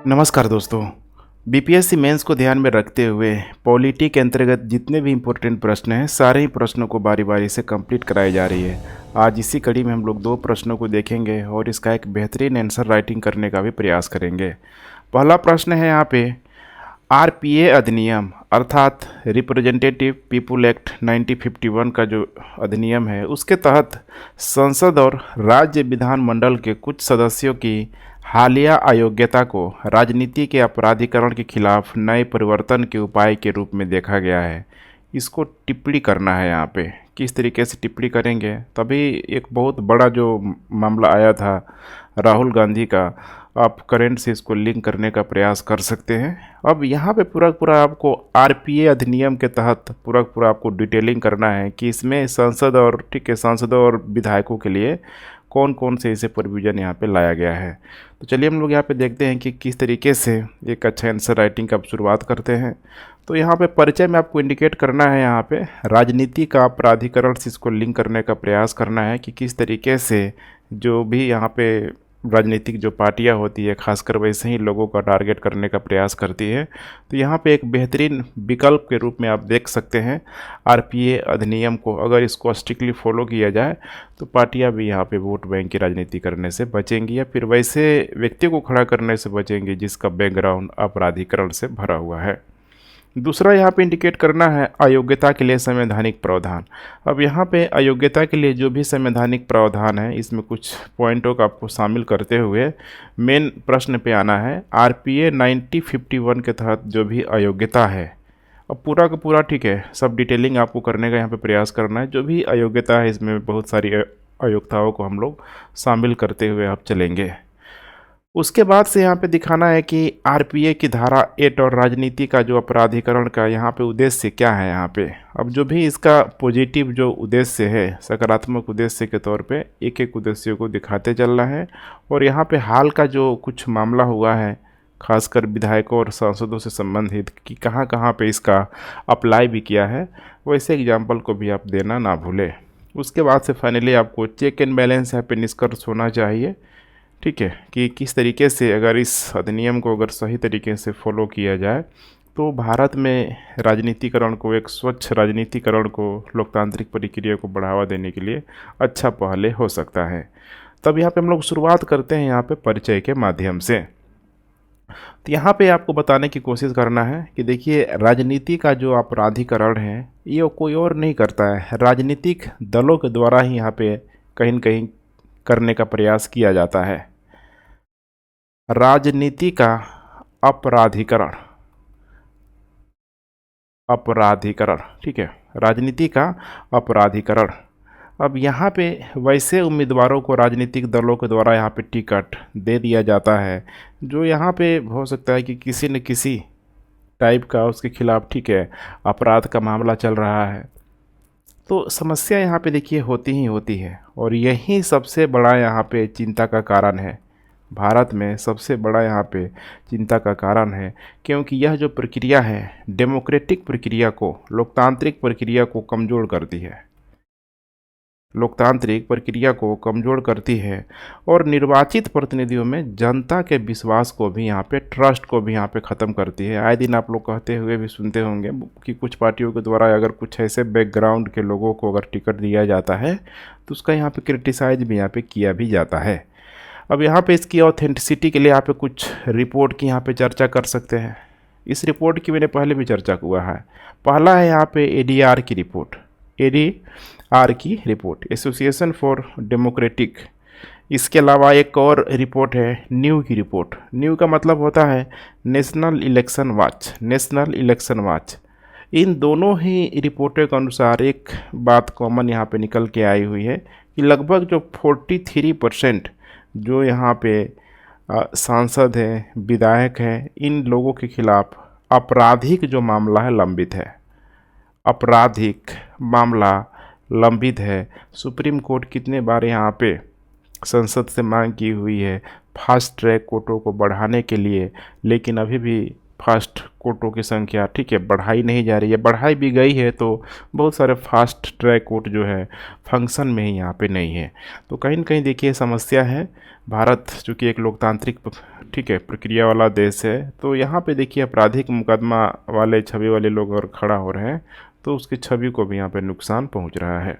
नमस्कार दोस्तों। BPSC mains को ध्यान में रखते हुए पॉलिटी के अंतर्गत जितने भी इम्पोर्टेंट प्रश्न हैं सारे ही प्रश्नों को बारी बारी से कंप्लीट कराई जा रही है। आज इसी कड़ी में हम लोग दो प्रश्नों को देखेंगे और इसका एक बेहतरीन आंसर राइटिंग करने का भी प्रयास करेंगे। पहला प्रश्न है यहाँ पे, आरपीए अधिनियम अर्थात रिप्रेजेंटेटिव पीपुल एक्ट 1951 का जो अधिनियम है उसके तहत संसद और राज्य विधानमंडल के कुछ सदस्यों की हालिया अयोग्यता को राजनीति के अपराधीकरण के खिलाफ नए परिवर्तन के उपाय के रूप में देखा गया है। इसको टिप्पणी करना है। यहाँ पे किस तरीके से टिप्पणी करेंगे, तभी एक बहुत बड़ा जो मामला आया था राहुल गांधी का, आप करंट से इसको लिंक करने का प्रयास कर सकते हैं। अब यहाँ पे पूरा आपको आरपीए अधिनियम के तहत पूरा आपको डिटेलिंग करना है कि इसमें सांसदों और विधायकों के लिए कौन कौन से ऐसे प्रोविज़न यहाँ पे लाया गया है। तो चलिए हम लोग यहाँ पे देखते हैं कि किस तरीके से एक अच्छा आंसर राइटिंग का शुरुआत करते हैं। तो यहाँ पे परिचय में आपको इंडिकेट करना है, यहाँ पे राजनीति का प्राधिकरण से इसको लिंक करने का प्रयास करना है कि किस तरीके से जो भी यहाँ पे राजनीतिक जो पार्टियां होती है खासकर वैसे ही लोगों का टारगेट करने का प्रयास करती है। तो यहाँ पे एक बेहतरीन विकल्प के रूप में आप देख सकते हैं आरपीए अधिनियम को। अगर इसको स्ट्रिक्टली फॉलो किया जाए तो पार्टियां भी यहाँ पे वोट बैंक की राजनीति करने से बचेंगी या फिर वैसे व्यक्ति को खड़ा करने से बचेंगी जिसका बैकग्राउंड अपराधीकरण से भरा हुआ है। दूसरा यहाँ पे इंडिकेट करना है अयोग्यता के लिए संवैधानिक प्रावधान। अब यहाँ पे अयोग्यता के लिए जो भी संवैधानिक प्रावधान है इसमें कुछ पॉइंटों का आपको शामिल करते हुए मेन प्रश्न पे आना है। आरपीए 1951 के तहत जो भी अयोग्यता है, अब पूरा का पूरा ठीक है, सब डिटेलिंग आपको करने का यहाँ पे प्रयास करना है। जो भी अयोग्यता है इसमें बहुत सारी अयोग्यताओं को हम लोग शामिल करते हुए आप चलेंगे। उसके बाद से यहाँ पे दिखाना है कि आरपीए की धारा 8 और राजनीति का जो अपराधीकरण का यहाँ पे उद्देश्य क्या है। यहाँ पे अब जो भी इसका पॉजिटिव जो उद्देश्य है, सकारात्मक उद्देश्य के तौर पे एक एक उद्देश्यों को दिखाते चलना है। और यहाँ पे हाल का जो कुछ मामला हुआ है खासकर विधायकों और सांसदों से संबंधित कि कहाँ कहाँ पे इसका अप्लाई भी किया है, वैसे एग्जाम्पल को भी आप देना ना भूलें। उसके बाद से फाइनली आपको चेक एंड बैलेंस यहाँ पे निष्कर्ष होना चाहिए, ठीक है, कि किस तरीके से अगर इस अधिनियम को अगर सही तरीके से फॉलो किया जाए तो भारत में राजनीतिकरण को, एक स्वच्छ राजनीतिकरण को, लोकतांत्रिक प्रक्रिया को बढ़ावा देने के लिए अच्छा पहले हो सकता है। तब यहाँ पे हम लोग शुरुआत करते हैं यहाँ पे परिचय के माध्यम से। तो यहाँ पे आपको बताने की कोशिश करना है कि देखिए राजनीति का जो अपराधीकरण है ये कोई और नहीं करता है, राजनीतिक दलों के द्वारा ही यहाँ पे कहीं न कहीं करने का प्रयास किया जाता है। राजनीति का अपराधीकरण, ठीक है, राजनीति का अपराधीकरण। अब यहाँ पे वैसे उम्मीदवारों को राजनीतिक दलों के द्वारा यहाँ पे टिकट दे दिया जाता है जो यहाँ पे हो सकता है कि किसी न किसी टाइप का उसके खिलाफ, ठीक है, अपराध का मामला चल रहा है। तो समस्या यहाँ पे देखिए होती ही होती है और यही सबसे बड़ा यहाँ पे चिंता का कारण है। भारत में सबसे बड़ा यहाँ पे चिंता का कारण है क्योंकि यह जो प्रक्रिया है डेमोक्रेटिक प्रक्रिया को, लोकतांत्रिक प्रक्रिया को कमज़ोर करती है, लोकतांत्रिक प्रक्रिया को कमज़ोर करती है और निर्वाचित प्रतिनिधियों में जनता के विश्वास को भी, यहाँ पे ट्रस्ट को भी यहाँ पे ख़त्म करती है। आए दिन आप लोग कहते हुए भी सुनते होंगे कि कुछ पार्टियों के द्वारा अगर कुछ ऐसे बैकग्राउंड के लोगों को अगर टिकट दिया जाता है तो उसका यहाँ पे क्रिटिसाइज भी यहाँ पे किया भी जाता है। अब यहाँ पे इसकी ऑथेंटिसिटी के लिए यहाँ पे कुछ रिपोर्ट की यहाँ पे चर्चा कर सकते हैं। इस रिपोर्ट की मैंने पहले भी चर्चा हुआ है। पहला है यहाँ पे एडीआर की रिपोर्ट, एडीआर की रिपोर्ट, एसोसिएशन फॉर डेमोक्रेटिक। इसके अलावा एक और रिपोर्ट है न्यू की रिपोर्ट। न्यू का मतलब होता है national election watch, national election watch. इन दोनों ही रिपोर्टों के अनुसार एक बात कॉमन यहाँ पे निकल के आई हुई है कि लगभग जो 43% जो यहाँ पे सांसद हैं, विधायक हैं, इन लोगों के खिलाफ आपराधिक जो मामला है लंबित है, आपराधिक मामला लंबित है। सुप्रीम कोर्ट कितने बार यहाँ पे संसद से मांग की हुई है फास्ट ट्रैक कोर्टों को बढ़ाने के लिए, लेकिन अभी भी फास्ट कोर्टों की संख्या, ठीक है, बढ़ाई नहीं जा रही है। बढ़ाई भी गई है तो बहुत सारे फास्ट ट्रैक कोर्ट जो है फंक्शन में ही यहाँ पे नहीं है। तो कहीं ना कहीं देखिए समस्या है। भारत चूँकि एक लोकतांत्रिक ठीक है प्रक्रिया वाला देश है, तो यहाँ पे देखिए आपराधिक मुकदमा वाले छवि वाले लोग अगर खड़ा हो रहे हैं तो उसकी छवि को भी यहाँ पे नुकसान पहुँच रहा है।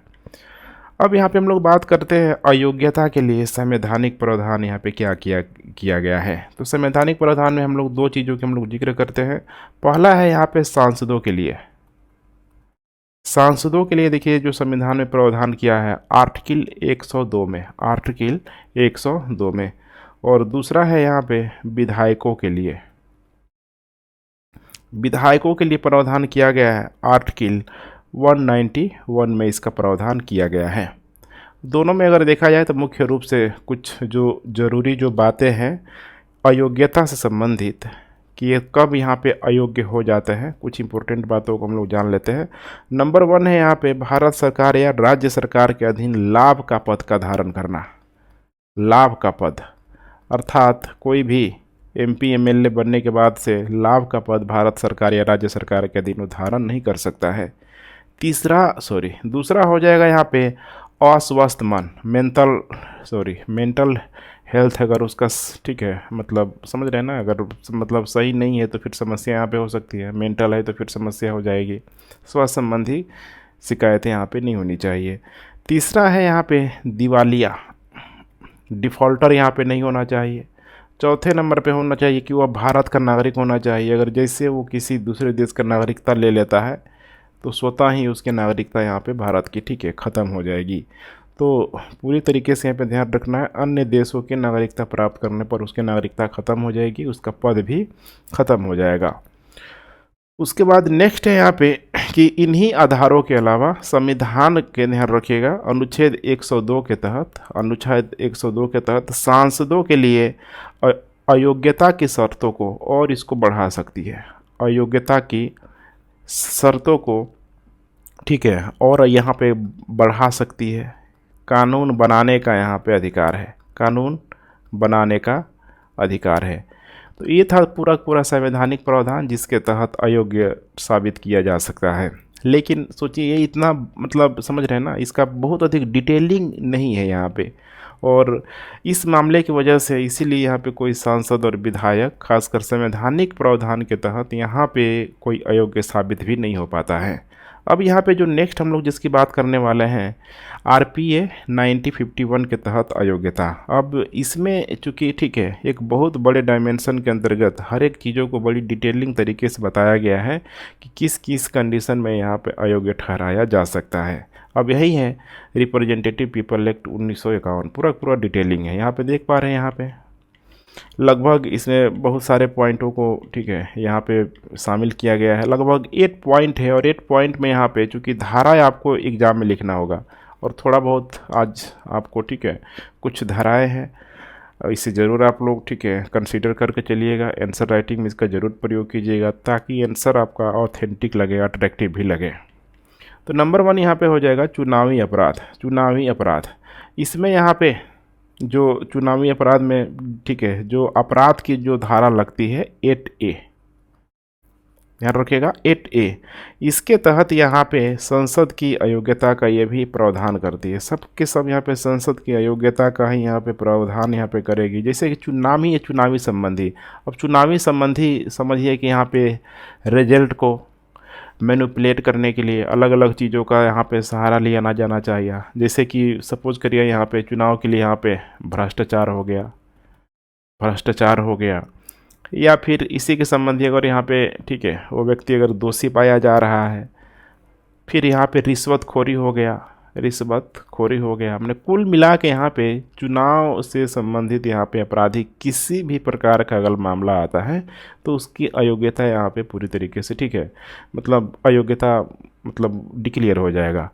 अब यहाँ पे हम लोग बात करते हैं अयोग्यता के लिए संवैधानिक प्रावधान यहाँ पे क्या किया गया है। तो संवैधानिक प्रावधान में हम लोग दो चीज़ों के हम लोग जिक्र करते हैं। पहला है यहाँ पे सांसदों के लिए। सांसदों के लिए देखिए जो संविधान में प्रावधान किया है आर्टिकल 102 में, आर्टिकल 102 में। और दूसरा है यहाँ पे विधायकों के लिए। विधायकों के लिए प्रावधान किया गया है आर्टिकल 191 में इसका प्रावधान किया गया है। दोनों में अगर देखा जाए तो मुख्य रूप से कुछ जो ज़रूरी जो बातें हैं अयोग्यता से संबंधित कि ये कब यहाँ पे अयोग्य हो जाते हैं, कुछ इंपॉर्टेंट बातों को हम लोग जान लेते हैं। नंबर 1 है यहाँ पे भारत सरकार या राज्य सरकार के अधीन लाभ का पद का धारण करना। लाभ का पद अर्थात कोई भी एमपी एमएलए बनने के बाद से लाभ का पद भारत सरकार या राज्य सरकार के अधीन धारण नहीं कर सकता है। दूसरा हो जाएगा यहाँ पे अस्वस्थ मन, मेंटल हेल्थ अगर उसका ठीक है मतलब समझ रहे हैं ना, अगर मतलब सही नहीं है तो फिर समस्या यहाँ पे हो सकती है। मेंटल है तो फिर समस्या हो जाएगी। स्वास्थ्य संबंधी शिकायतें यहाँ पे नहीं होनी चाहिए। तीसरा है यहाँ पे दिवालिया, डिफ़ॉल्टर यहाँ पे नहीं होना चाहिए। चौथे नंबर पे होना चाहिए कि वह भारत का नागरिक होना चाहिए। अगर जैसे वो किसी दूसरे देश का नागरिकता ले लेता है तो स्वतः ही उसकी नागरिकता यहाँ पे भारत की ठीक है ख़त्म हो जाएगी। तो पूरी तरीके से यहाँ पे ध्यान रखना है, अन्य देशों की नागरिकता प्राप्त करने पर उसकी नागरिकता ख़त्म हो जाएगी, उसका पद भी ख़त्म हो जाएगा। उसके बाद नेक्स्ट है यहाँ पे कि इन्हीं आधारों के अलावा संविधान के ध्यान रखिएगा अनुच्छेद 102 के तहत सांसदों के लिए अयोग्यता की शर्तों को और इसको बढ़ा सकती है। अयोग्यता की शर्तों को ठीक है और यहाँ पे बढ़ा सकती है। कानून बनाने का यहाँ पे अधिकार है, कानून बनाने का अधिकार है। तो ये था पूरा संवैधानिक प्रावधान जिसके तहत अयोग्य साबित किया जा सकता है। लेकिन सोचिए ये इतना मतलब समझ रहे हैं ना, इसका बहुत अधिक डिटेलिंग नहीं है यहाँ पे। और इस मामले की वजह से इसीलिए यहाँ पे कोई सांसद और विधायक खासकर संवैधानिक प्रावधान के तहत यहाँ पे कोई अयोग्य साबित भी नहीं हो पाता है। अब यहाँ पे जो नेक्स्ट हम लोग जिसकी बात करने वाले हैं RPA 9051 के तहत अयोग्यता। अब इसमें चूँकि ठीक है एक बहुत बड़े डायमेंशन के अंतर्गत हर एक चीज़ों को बड़ी डिटेलिंग तरीके से बताया गया है कि किस किस कंडीशन में यहाँ पे अयोग्य ठहराया जा सकता है। अब यही है रिप्रेजेंटेटिव पीपल एक्ट 1951, पूरा डिटेलिंग है। यहाँ पे देख पा रहे हैं यहाँ पे लगभग इसमें बहुत सारे पॉइंटों को ठीक है यहाँ पे शामिल किया गया है। लगभग 8 पॉइंट है और 8 पॉइंट में यहाँ पे चूँकि धाराएं आपको एग्ज़ाम में लिखना होगा और थोड़ा बहुत आज आपको ठीक है कुछ धाराएं हैं, इसे ज़रूर आप लोग ठीक है कंसीडर करके चलिएगा। आंसर राइटिंग में इसका ज़रूर प्रयोग कीजिएगा ताकि आंसर आपका ऑथेंटिक लगे, अट्रैक्टिव भी लगे। तो नंबर 1 यहाँ पे हो जाएगा चुनावी अपराध। इसमें यहाँ पे जो चुनावी अपराध में ठीक है जो अपराध की जो धारा लगती है 8A, ध्यान रखिएगा 8A, इसके तहत यहाँ पे संसद की अयोग्यता का ये भी प्रावधान करती है। सब के सब यहाँ पे संसद की अयोग्यता का ही यहाँ पे प्रावधान यहाँ पे करेगी। जैसे कि चुनावी संबंधी, अब चुनावी संबंधी समझिए कि यहाँ पे रिजल्ट को मैनिपुलेट करने के लिए अलग अलग चीज़ों का यहाँ पे सहारा लिया ना जाना चाहिए। जैसे कि सपोज करिए यहाँ पे चुनाव के लिए यहाँ पे भ्रष्टाचार हो गया या फिर इसी के संबंधी अगर यहाँ पे ठीक है वो व्यक्ति अगर दोषी पाया जा रहा है, फिर यहाँ पे रिश्वतखोरी हो गया। हमने कुल मिला के यहाँ पे चुनाव से संबंधित यहाँ पे आपराधिक किसी भी प्रकार का अगर मामला आता है तो उसकी अयोग्यता यहाँ पे पूरी तरीके से ठीक है मतलब अयोग्यता मतलब डिक्लेयर हो जाएगा।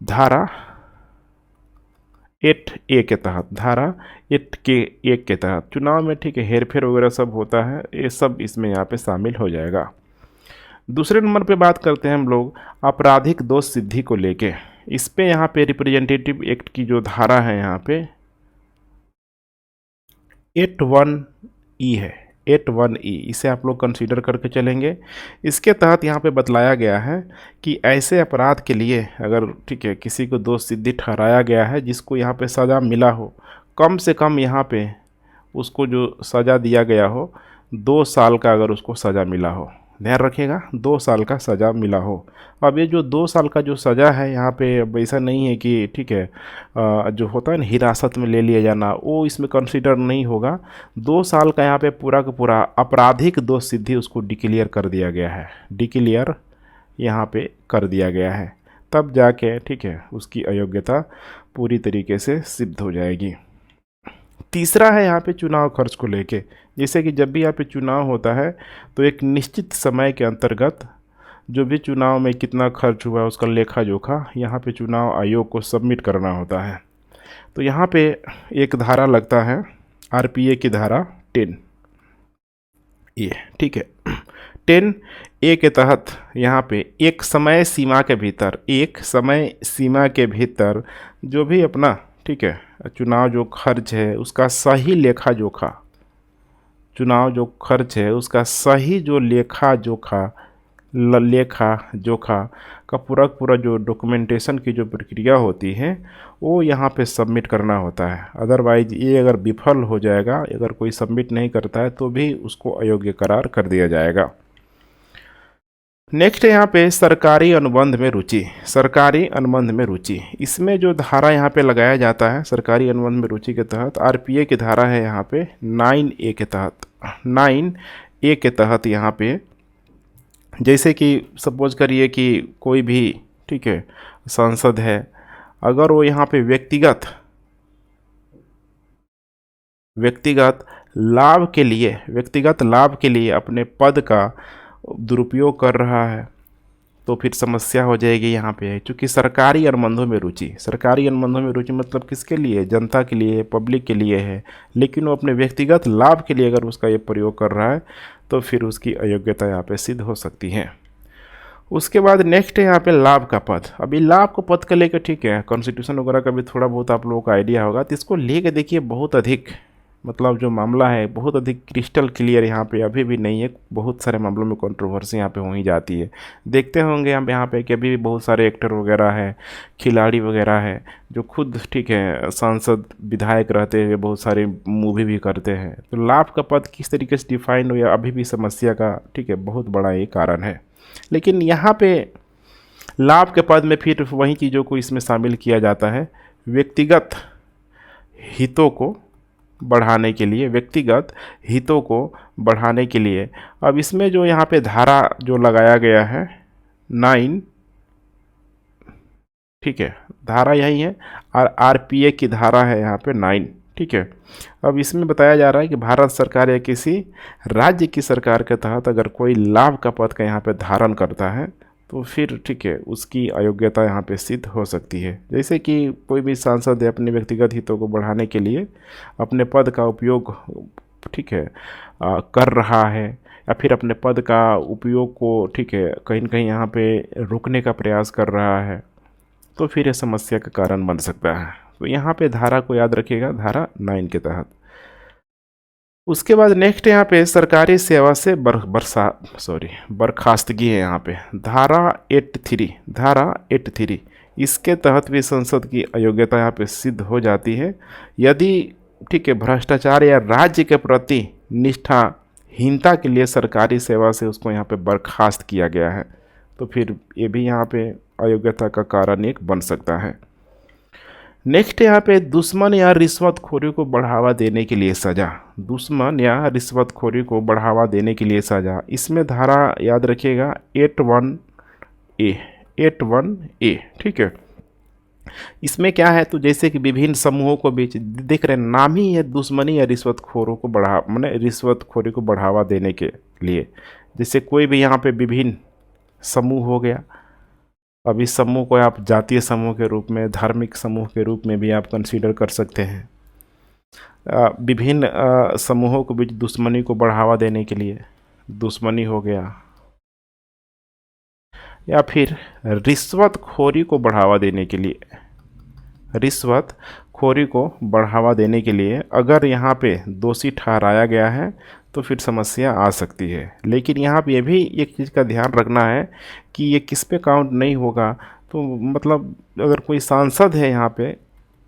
धारा 8A के तहत, धारा 8A के तहत चुनाव में ठीक है हेरफेर वगैरह सब होता है, ये सब इसमें यहाँ पे शामिल हो जाएगा। दूसरे नंबर पे बात करते हैं हम लोग आपराधिक दोष सिद्धि को लेके। इस पे यहाँ पे रिप्रेजेंटेटिव एक्ट की जो धारा है यहाँ पे 81E है, 81E, इसे आप लोग कंसीडर करके चलेंगे। इसके तहत यहाँ पे बतलाया गया है कि ऐसे अपराध के लिए अगर ठीक है किसी को दोष सिद्धि ठहराया गया है जिसको यहाँ पे सज़ा मिला हो, कम से कम यहाँ पे उसको जो सज़ा दिया गया हो 2 साल का, अगर उसको सज़ा मिला हो, ध्यान रखिएगा 2 साल का सज़ा मिला हो। अब ये जो 2 साल का जो सज़ा है यहाँ पे अब ऐसा नहीं है कि ठीक है जो होता है ना हिरासत में ले लिया जाना, वो इसमें कंसीडर नहीं होगा। 2 साल का यहाँ पे पूरा का पूरा आपराधिक दोष सिद्धि उसको डिक्लेयर कर दिया गया है, डिक्लेयर यहाँ पे कर दिया गया है, तब जाके ठीक है उसकी अयोग्यता पूरी तरीके से सिद्ध हो जाएगी। तीसरा है यहाँ पे चुनाव खर्च को लेके, जैसे कि जब भी यहाँ पे चुनाव होता है तो एक निश्चित समय के अंतर्गत जो भी चुनाव में कितना खर्च हुआ उसका लेखा जोखा यहाँ पे चुनाव आयोग को सबमिट करना होता है। तो यहाँ पे एक धारा लगता है आरपीए की धारा 10 ए, ठीक है 10 ए के तहत यहाँ पे एक समय सीमा के भीतर जो भी अपना ठीक है चुनाव जो खर्च है उसका सही लेखा जोखा, चुनाव जो खर्च है उसका सही जो लेखा जोखा का पूरा जो डॉक्यूमेंटेशन की जो प्रक्रिया होती है वो यहाँ पे सबमिट करना होता है। अदरवाइज ये अगर विफल हो जाएगा, अगर कोई सबमिट नहीं करता है तो भी उसको अयोग्य करार कर दिया जाएगा। नेक्स्ट है यहाँ पे सरकारी अनुबंध में रुचि, सरकारी अनुबंध में रुचि, इसमें जो धारा यहाँ पे लगाया जाता है सरकारी अनुबंध में रुचि के तहत आरपीए की धारा है यहाँ पे 9A के तहत, 9A के तहत यहाँ पे जैसे कि सपोज करिए कि कोई भी ठीक है सांसद है, अगर वो यहाँ पे व्यक्तिगत लाभ के लिए अपने पद का दुरुपयोग कर रहा है तो फिर समस्या हो जाएगी यहाँ पे। क्योंकि सरकारी अनुबंधों में रुचि मतलब किसके लिए, जनता के लिए, पब्लिक के लिए है, लेकिन वो अपने व्यक्तिगत लाभ के लिए अगर उसका ये प्रयोग कर रहा है तो फिर उसकी अयोग्यता यहाँ पे सिद्ध हो सकती है। उसके बाद नेक्स्ट है यहाँ पे लाभ का पद। अभी लाभ को पद का लेकर ठीक है कॉन्स्टिट्यूशन वगैरह का भी थोड़ा बहुत आप लोगों को आइडिया होगा, तो इसको लेके देखिए बहुत अधिक मतलब जो मामला है बहुत अधिक क्रिस्टल क्लियर यहाँ पे अभी भी नहीं है। बहुत सारे मामलों में कंट्रोवर्सी यहाँ पे हो ही जाती है। देखते होंगे हम यहाँ पे कि अभी भी बहुत सारे एक्टर वगैरह है, खिलाड़ी वगैरह है जो खुद ठीक है सांसद विधायक रहते हुए बहुत सारे मूवी भी करते हैं। तो लाभ का पद किस तरीके से डिफाइन हो या अभी भी समस्या का ठीक है बहुत बड़ा ये कारण है। लेकिन यहाँ पे लाभ के पद में फिर वही चीज़ों को इसमें शामिल किया जाता है व्यक्तिगत हितों को बढ़ाने के लिए। अब इसमें जो यहाँ पे धारा जो लगाया गया है 9 ठीक है धारा यही है और आरपीए की धारा है यहाँ पे 9 ठीक है। अब इसमें बताया जा रहा है कि भारत सरकार या किसी राज्य की सरकार के तहत अगर कोई लाभ का पद का यहाँ पे धारण करता है तो फिर ठीक है उसकी अयोग्यता यहाँ पे सिद्ध हो सकती है। जैसे कि कोई भी सांसद अपने व्यक्तिगत हितों को बढ़ाने के लिए अपने पद का उपयोग ठीक है कर रहा है या फिर अपने पद का उपयोग को ठीक है कहीं न कहीं यहाँ पे रोकने का प्रयास कर रहा है तो फिर ये समस्या का कारण बन सकता है। तो यहाँ पे धारा को याद रखिएगा, धारा 9 के तहत। उसके बाद नेक्स्ट यहाँ पे सरकारी सेवा से बर्खास्तगी है यहाँ पे धारा 83 इसके तहत भी संसद की अयोग्यता यहाँ पे सिद्ध हो जाती है यदि ठीक है भ्रष्टाचार या राज्य के प्रति निष्ठाहीनता के लिए सरकारी सेवा से उसको यहाँ पे बर्खास्त किया गया है तो फिर ये भी यहाँ पे अयोग्यता का कारण एक बन सकता है। नेक्स्ट यहाँ पे दुश्मन या रिश्वतखोरी को बढ़ावा देने के लिए सजा, इसमें धारा याद रखिएगा 81A ठीक है। इसमें क्या है तो जैसे कि विभिन्न समूहों को बीच देख रहे हैं नाम ही है दुश्मनी या रिश्वतखोरों को रिश्वतखोरी को बढ़ावा देने के लिए। जैसे कोई भी यहाँ पे विभिन्न समूह हो गया, अब इस समूह को आप जातीय समूह के रूप में, धार्मिक समूह के रूप में भी आप कंसीडर कर सकते हैं। विभिन्न समूहों के बीच दुश्मनी को बढ़ावा देने के लिए दुश्मनी हो गया या फिर रिश्वतखोरी को बढ़ावा देने के लिए अगर यहाँ पे दोषी ठहराया गया है तो फिर समस्या आ सकती है। लेकिन यहाँ पे ये भी एक चीज़ का ध्यान रखना है कि ये किस पे काउंट नहीं होगा। तो मतलब अगर कोई सांसद है यहाँ पे,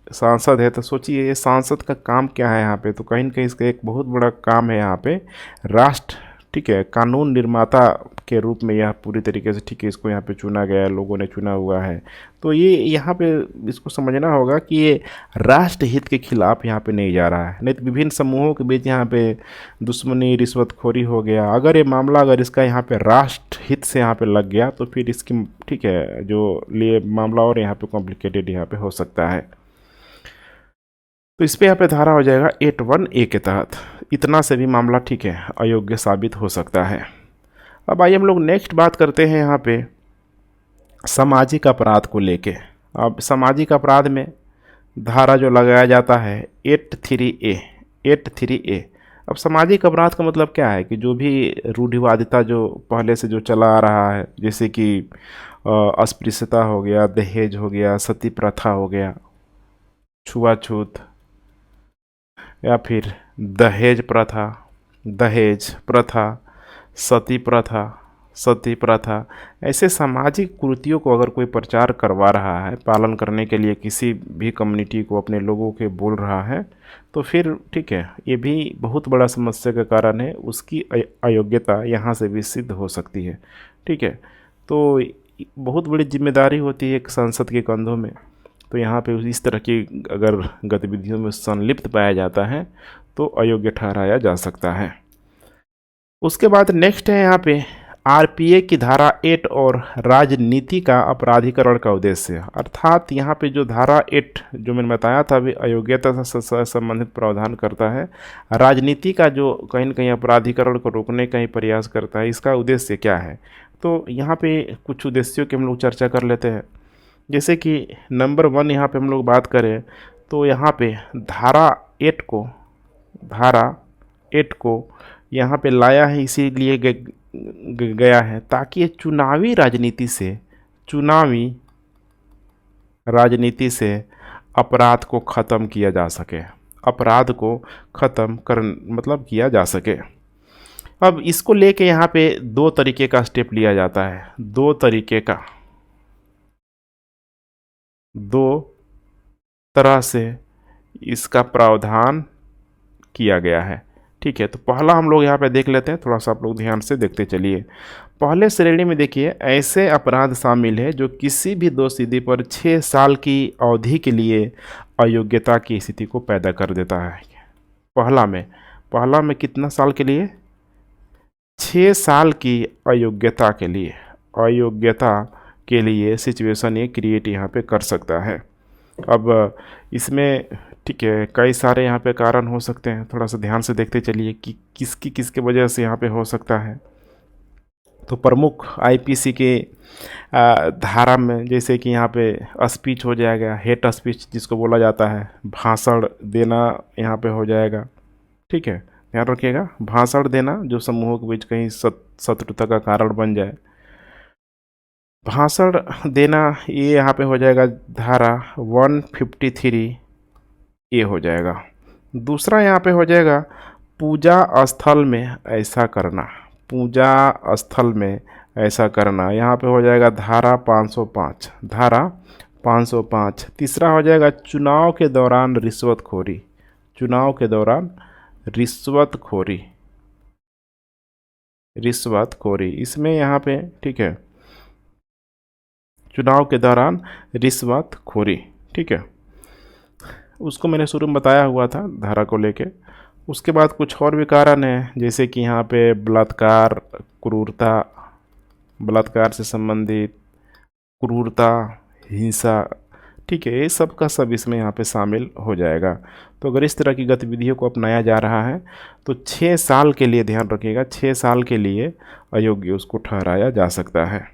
सांसद है, तो सोचिए ये सांसद का काम क्या है यहाँ पे। तो कहीं न कहीं इसका एक बहुत बड़ा काम है यहाँ पे राष्ट्र, ठीक है, कानून निर्माता के रूप में यह पूरी तरीके से, ठीक है, इसको यहाँ पे चुना गया है, लोगों ने चुना हुआ है। तो ये यहाँ पे इसको समझना होगा कि ये राष्ट्र हित के खिलाफ यहाँ पे नहीं जा रहा है, नहीं तो विभिन्न समूहों के बीच यहाँ पे दुश्मनी, रिश्वतखोरी हो गया। अगर ये मामला अगर इसका यहाँ पे राष्ट्र हित से यहाँ पे लग गया तो फिर इसकी, ठीक है, जो लिए मामला और यहाँ पे कॉम्प्लिकेटेड यहाँ पे हो सकता है। तो इस पे यहाँ पे धारा हो जाएगा 81A के तहत। इतना से भी मामला, ठीक है, अयोग्य साबित हो सकता है। अब आइए हम लोग नेक्स्ट बात करते हैं यहाँ पे सामाजिक अपराध को लेके। अब सामाजिक अपराध में धारा जो लगाया जाता है 83A। 83A। अब सामाजिक अपराध का मतलब क्या है कि जो भी रूढ़िवादिता जो पहले से जो चला आ रहा है, जैसे कि अस्पृश्यता हो गया, दहेज हो गया, सती प्रथा हो गया, छुआछूत, या फिर दहेज प्रथा, सती प्रथा, ऐसे सामाजिक कुरीतियों को अगर कोई प्रचार करवा रहा है, पालन करने के लिए किसी भी कम्युनिटी को, अपने लोगों के बोल रहा है, तो फिर ठीक है, ये भी बहुत बड़ा समस्या का कारण है। उसकी अयोग्यता यहाँ से भी सिद्ध हो सकती है। ठीक है, तो बहुत बड़ी जिम्मेदारी होती है एक सांसद के कंधों में। तो यहाँ पे इस तरह की अगर गतिविधियों में संलिप्त पाया जाता है तो अयोग्य ठहराया जा सकता है। उसके बाद नेक्स्ट है यहाँ पे आरपीए की धारा 8 और राजनीति का अपराधीकरण का उद्देश्य। अर्थात यहाँ पे जो धारा 8 जो मैंने बताया था अभी, अयोग्यता से संबंधित प्रावधान करता है। राजनीति का जो कहीं न कहीं अपराधीकरण को रोकने का ही प्रयास करता है। इसका उद्देश्य क्या है? तो यहाँ पे कुछ उद्देश्यों की हम लोग चर्चा कर लेते हैं। जैसे कि नंबर 1 यहाँ पे हम लोग बात करें तो यहाँ पे धारा 8 को यहाँ पे लाया है, इसीलिए गया है ताकि ये चुनावी राजनीति से अपराध को ख़त्म किया जा सके, अपराध को ख़त्म कर मतलब किया जा सके। अब इसको लेके यहाँ पे दो तरीके का स्टेप लिया जाता है, दो तरह से इसका प्रावधान किया गया है। ठीक है, तो पहला हम लोग यहाँ पे देख लेते हैं, थोड़ा सा आप लोग ध्यान से देखते चलिए। पहले श्रेणी में देखिए, ऐसे अपराध शामिल है जो किसी भी दोषी पर 6 साल की अवधि के लिए अयोग्यता की स्थिति को पैदा कर देता है। पहला में कितना साल के लिए? 6 साल की अयोग्यता के लिए सिचुएशन ये क्रिएट यहाँ पे कर सकता है। अब इसमें ठीक है, कई सारे यहाँ पे कारण हो सकते हैं, थोड़ा सा ध्यान से देखते चलिए कि किसकी वजह से यहाँ पे हो सकता है। तो प्रमुख आईपीसी के धारा में जैसे कि यहाँ पे स्पीच हो जाएगा, हेट स्पीच जिसको बोला जाता है, भाषण देना यहाँ पे हो जाएगा। ठीक है, ध्यान रखिएगा, भाषण देना जो समूहों के बीच कहीं शत्रुता का कारण बन जाए, भाषण देना, ये यहाँ पे हो जाएगा धारा 153A हो जाएगा। दूसरा यहाँ पे हो जाएगा पूजा स्थल में ऐसा करना, यहाँ पे हो जाएगा धारा 505। तीसरा हो जाएगा चुनाव के दौरान रिश्वतखोरी, इसमें यहाँ पे ठीक है, चुनाव के दौरान रिश्वतखोरी। ठीक है, उसको मैंने शुरू में बताया हुआ था धारा को लेके। उसके बाद कुछ और भी कारण है, जैसे कि यहाँ पे बलात्कार से संबंधित क्रूरता, हिंसा। ठीक है, ये सब का सब इसमें यहाँ पे शामिल हो जाएगा। तो अगर इस तरह की गतिविधियों को अपनाया जा रहा है तो 6 साल के लिए, ध्यान रखिएगा, 6 साल के लिए अयोग्य उसको ठहराया जा सकता है।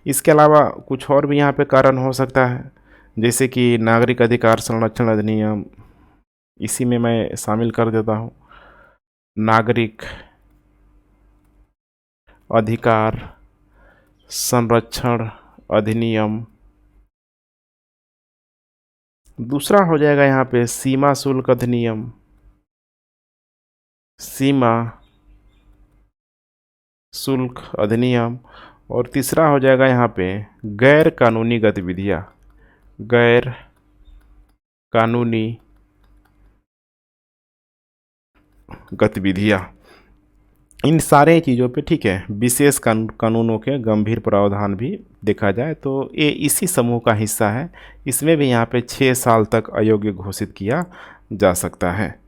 इसके अलावा कुछ और भी यहाँ पे कारण हो सकता है, जैसे कि नागरिक अधिकार संरक्षण अधिनियम, इसी में मैं शामिल कर देता हूँ, नागरिक अधिकार संरक्षण अधिनियम। दूसरा हो जाएगा यहाँ पे सीमा शुल्क अधिनियम, शुल्क अधिनियम, और तीसरा हो जाएगा यहाँ पे गैर कानूनी गतिविधियाँ, गैर कानूनी गतिविधियाँ। इन सारे चीज़ों पे ठीक है विशेष कानूनों के गंभीर प्रावधान भी देखा जाए तो ये इसी समूह का हिस्सा है। इसमें भी यहाँ पे 6 साल तक अयोग्य घोषित किया जा सकता है।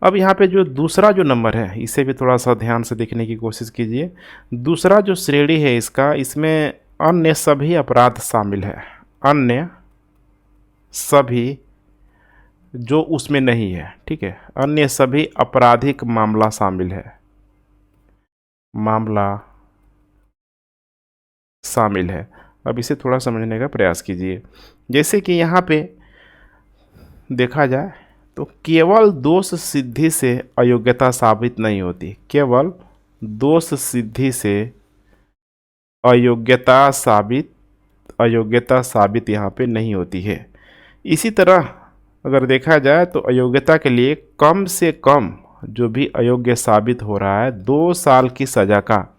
अब यहाँ पे जो दूसरा जो नंबर है इसे भी थोड़ा सा ध्यान से देखने की कोशिश कीजिए। दूसरा जो श्रेणी है इसका, इसमें अन्य सभी अपराध शामिल है, अन्य सभी जो उसमें नहीं है, ठीक है, अन्य सभी आपराधिक मामला शामिल है, मामला शामिल है। अब इसे थोड़ा समझने का प्रयास कीजिए। जैसे कि यहाँ पे देखा जाए तो केवल दोष सिद्धि से अयोग्यता साबित नहीं होती, केवल दोष सिद्धि से अयोग्यता साबित यहाँ पे नहीं होती है। इसी तरह अगर देखा जाए तो अयोग्यता के लिए कम से कम जो भी अयोग्य साबित हो रहा है 2 साल की सज़ा का,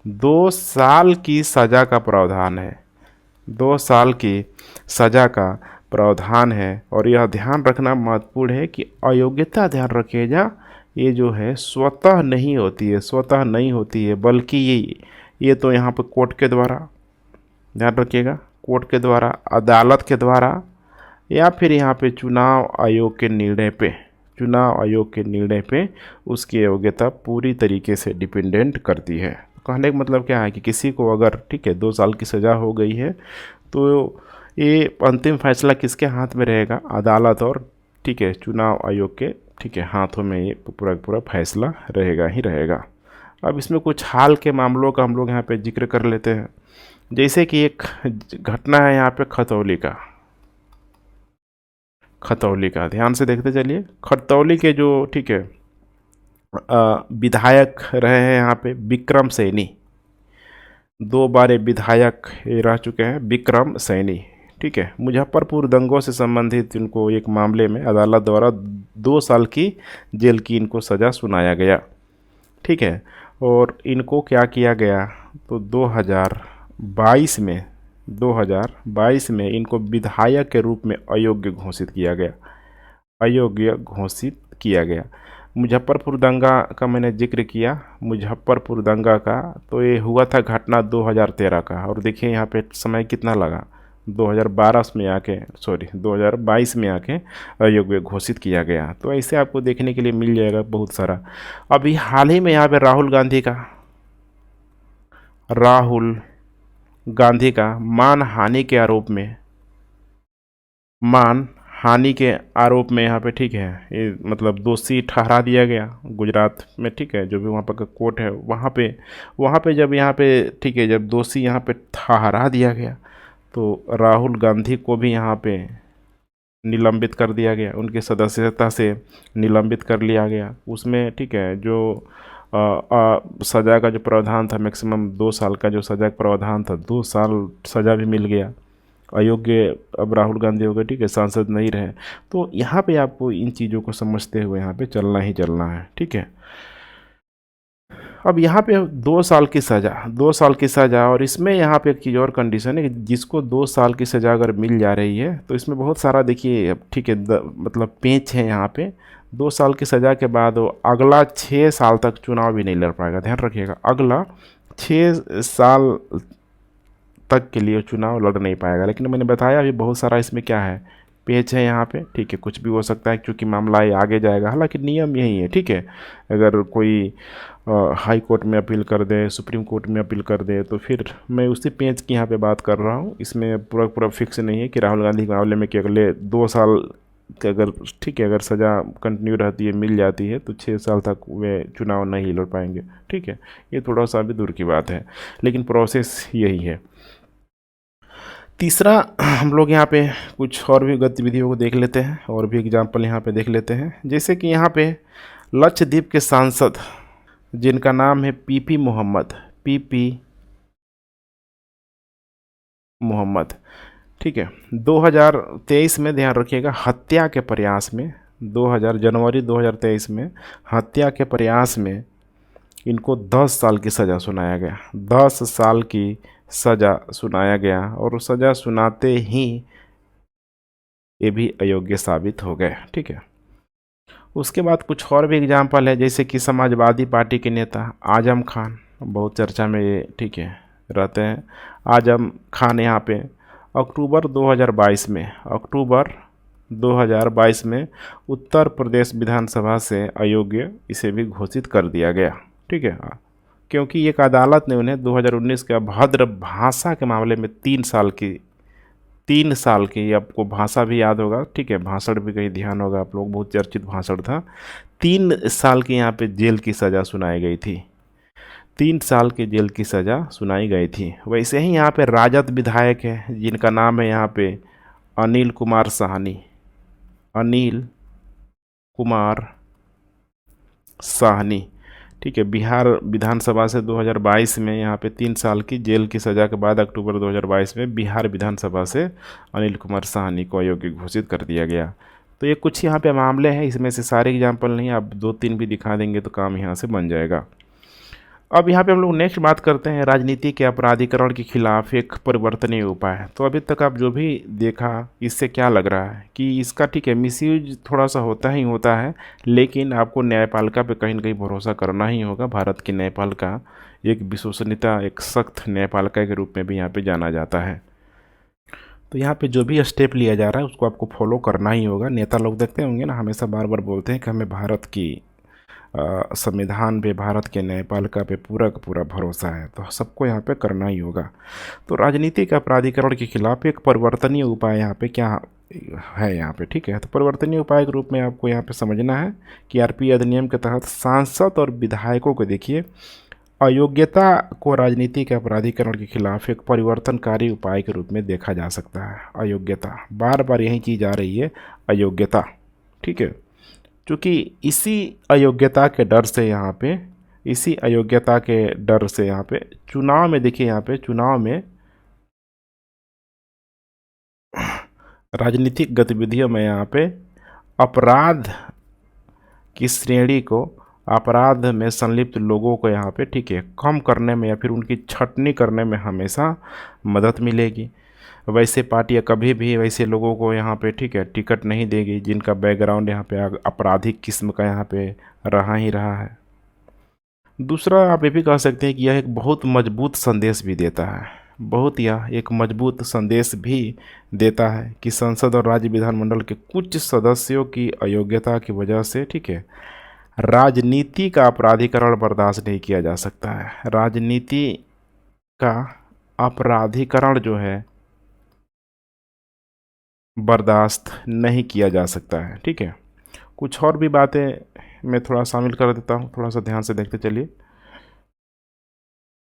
2 साल की सज़ा का प्रावधान है, 2 साल की सज़ा का प्रावधान है। और यह ध्यान रखना महत्वपूर्ण है कि अयोग्यता, ध्यान रखिएगा, ये जो है स्वतः नहीं होती है, स्वतः नहीं होती है, बल्कि ये तो यहाँ पर कोर्ट के द्वारा, ध्यान रखिएगा, कोर्ट के द्वारा, अदालत के द्वारा, या फिर यहाँ पे चुनाव आयोग के निर्णय पे, चुनाव आयोग के निर्णय पे उसकी योग्यता पूरी तरीके से डिपेंडेंट करती है। कहने का मतलब क्या है कि किसी को अगर ठीक है 2 साल की सज़ा हो गई है तो ये अंतिम फैसला किसके हाथ में रहेगा? अदालत और ठीक है चुनाव आयोग के ठीक है हाथों में ये पूरा फैसला रहेगा ही रहेगा। अब इसमें कुछ हाल के मामलों का हम लोग यहाँ पे जिक्र कर लेते हैं। जैसे कि एक घटना है यहाँ पे खतौली का, ध्यान से देखते चलिए। खतौली के जो ठीक है विधायक रहे हैं यहाँ पे विक्रम सैनी, 2 बार विधायक रह चुके हैं विक्रम सैनी, ठीक है। मुजफ्फरपुर दंगों से संबंधित इनको एक मामले में अदालत द्वारा 2 साल की जेल की इनको सज़ा सुनाया गया, ठीक है। और इनको क्या किया गया तो 2022 में इनको विधायक के रूप में अयोग्य घोषित किया गया। मुजफ्फरपुर दंगा का मैंने जिक्र किया, मुजफ्फरपुर दंगा का, तो ये हुआ था घटना 2013 का, और देखिए यहाँ पे समय कितना लगा, 2022 में आके अयोग्य घोषित किया गया। तो ऐसे आपको देखने के लिए मिल जाएगा बहुत सारा। अभी हाल ही में यहाँ पे राहुल गांधी का मानहानि के आरोप में यहाँ पे ठीक है ये मतलब दोषी ठहरा दिया गया गुजरात में, ठीक है, जो भी वहाँ पर का कोर्ट है वहाँ पे जब यहाँ पे ठीक है जब दोषी यहाँ पे ठहरा दिया गया तो राहुल गांधी को भी यहाँ पे निलंबित कर दिया गया, उनकी सदस्यता से निलंबित कर लिया गया। उसमें ठीक है जो सज़ा का जो प्रावधान था मैक्सिमम 2 साल का जो सज़ा का प्रावधान था, 2 साल सज़ा भी मिल गया। अयोग्य अब राहुल गांधी हो गए, ठीक है, सांसद नहीं रहे। तो यहाँ पे आपको इन चीज़ों को समझते हुए यहाँ पे चलना है, ठीक है। अब यहाँ पे 2 साल की सज़ा, और इसमें यहाँ पे एक चीज़ और कंडीशन है कि जिसको 2 साल की सज़ा अगर मिल जा रही है तो इसमें बहुत सारा देखिए ठीक है मतलब पेंच है यहाँ पे। 2 साल की सज़ा के बाद वो अगला 6 साल तक चुनाव भी नहीं लड़ पाएगा, ध्यान रखिएगा, अगला 6 साल तक के लिए चुनाव लड़ नहीं पाएगा। लेकिन मैंने बताया अभी बहुत सारा इसमें क्या है पेच है यहाँ पे, ठीक है, कुछ भी हो सकता है क्योंकि मामला ये आगे जाएगा। हालांकि नियम यही है, ठीक है, अगर कोई हाई कोर्ट में अपील कर दे, सुप्रीम कोर्ट में अपील कर दे, तो फिर मैं उसी पेंच की यहाँ पे बात कर रहा हूँ। इसमें पूरा फिक्स नहीं है कि राहुल गांधी के मामले में कि अगले 2 साल के अगर ठीक है अगर सज़ा कंटिन्यू रहती है, मिल जाती है, तो 6 साल तक वे चुनाव नहीं लड़ पाएंगे, ठीक है। ये थोड़ा सा भी दूर की बात है, लेकिन प्रोसेस यही है। तीसरा हम लोग यहाँ पे कुछ और भी गतिविधियों को देख लेते हैं, और भी एग्जाम्पल यहाँ पे देख लेते हैं। जैसे कि यहाँ पे लक्षद्वीप के सांसद जिनका नाम है पीपी मोहम्मद, ठीक है, 2023 में, ध्यान रखिएगा, हत्या के प्रयास में जनवरी 2023 में हत्या के प्रयास में इनको 10 साल की सज़ा सुनाया गया, 10 साल की सज़ा सुनाया गया, और सज़ा सुनाते ही ये भी अयोग्य साबित हो गए। ठीक है। उसके बाद कुछ और भी एग्जाम्पल है, जैसे कि समाजवादी पार्टी के नेता आजम खान, बहुत चर्चा में ये, ठीक है, रहते हैं। आजम खान यहाँ पे अक्टूबर 2022 में, अक्टूबर 2022 में उत्तर प्रदेश विधानसभा से अयोग्य इसे भी घोषित कर दिया गया। ठीक है। क्योंकि एक अदालत ने उन्हें 2019 के अभद्र भाषा के मामले में 3 साल की, आपको भाषा भी याद होगा, ठीक है, भाषण भी कहीं ध्यान होगा आप लोग, बहुत चर्चित भाषण था। 3 साल की यहाँ पे जेल की सज़ा सुनाई गई थी, 3 साल की जेल की सज़ा सुनाई गई थी। वैसे ही यहाँ पे राजद विधायक है जिनका नाम है यहाँ पे अनिल कुमार साहनी, अनिल कुमार साहनी, ठीक है, बिहार विधानसभा से 2022 में यहाँ पे 3 साल की जेल की सज़ा के बाद अक्टूबर 2022 में बिहार विधानसभा से अनिल कुमार साहनी को अयोग्य घोषित कर दिया गया। तो ये कुछ यहाँ पे मामले हैं, इसमें से सारे एग्जाम्पल नहीं, आप 2-3 भी दिखा देंगे तो काम यहाँ से बन जाएगा। अब यहाँ पे हम लोग नेक्स्ट बात करते हैं राजनीति के अपराधीकरण के खिलाफ एक परिवर्तनीय उपाय। तो अभी तक आप जो भी देखा, इससे क्या लग रहा है कि इसका, ठीक है, मिसयूज थोड़ा सा होता ही होता है, लेकिन आपको न्यायपालिका पे कहीं ना कहीं भरोसा करना ही होगा। भारत की न्यायपालिका एक विश्वसनीयता, एक सख्त न्यायपालिका के रूप में भी यहाँ पे जाना जाता है। तो यहाँ पे जो भी स्टेप लिया जा रहा है उसको आपको फॉलो करना ही होगा। नेता लोग देखते होंगे ना, हमेशा बार बार बोलते हैं कि हमें भारत की संविधान पे, भारत के न्यायपालिका पे पूरा का पूरा भरोसा है, तो सबको यहाँ पे करना ही होगा। तो राजनीतिक अपराधीकरण के खिलाफ एक परिवर्तनीय उपाय यहाँ पे क्या है यहाँ पे, ठीक है। तो परिवर्तनीय उपाय के रूप में आपको यहाँ पे समझना है कि आरपी अधिनियम के तहत सांसद और विधायकों को, देखिए, अयोग्यता को राजनीतिक अपराधीकरण के खिलाफ एक परिवर्तनकारी उपाय के रूप में देखा जा सकता है। अयोग्यता, बार बार यही चीज़ आ रही है, अयोग्यता, ठीक है। क्योंकि इसी अयोग्यता के डर से यहाँ पे, इसी अयोग्यता के डर से यहाँ पे चुनाव में, देखिए यहाँ पे चुनाव में, राजनीतिक गतिविधियों में यहाँ पे अपराध की श्रेणी को, अपराध में संलिप्त लोगों को यहाँ पे, ठीक है, कम करने में या फिर उनकी छटनी करने में हमेशा मदद मिलेगी। वैसे पार्टियाँ कभी भी वैसे लोगों को यहाँ पे, ठीक है, टिकट नहीं देगी जिनका बैकग्राउंड यहाँ पे आपराधिक किस्म का यहाँ पे रहा ही रहा है। दूसरा, आप ये भी कह सकते हैं कि यह एक बहुत मजबूत संदेश भी देता है, यह एक मजबूत संदेश भी देता है कि संसद और राज्य विधानमंडल के कुछ सदस्यों की अयोग्यता की वजह से, ठीक है, राजनीति का अपराधीकरण बर्दाश्त नहीं किया जा सकता है। राजनीति का अपराधीकरण जो है बर्दाश्त नहीं किया जा सकता है, ठीक है। कुछ और भी बातें मैं थोड़ा शामिल कर देता हूँ, थोड़ा सा ध्यान से देखते चलिए।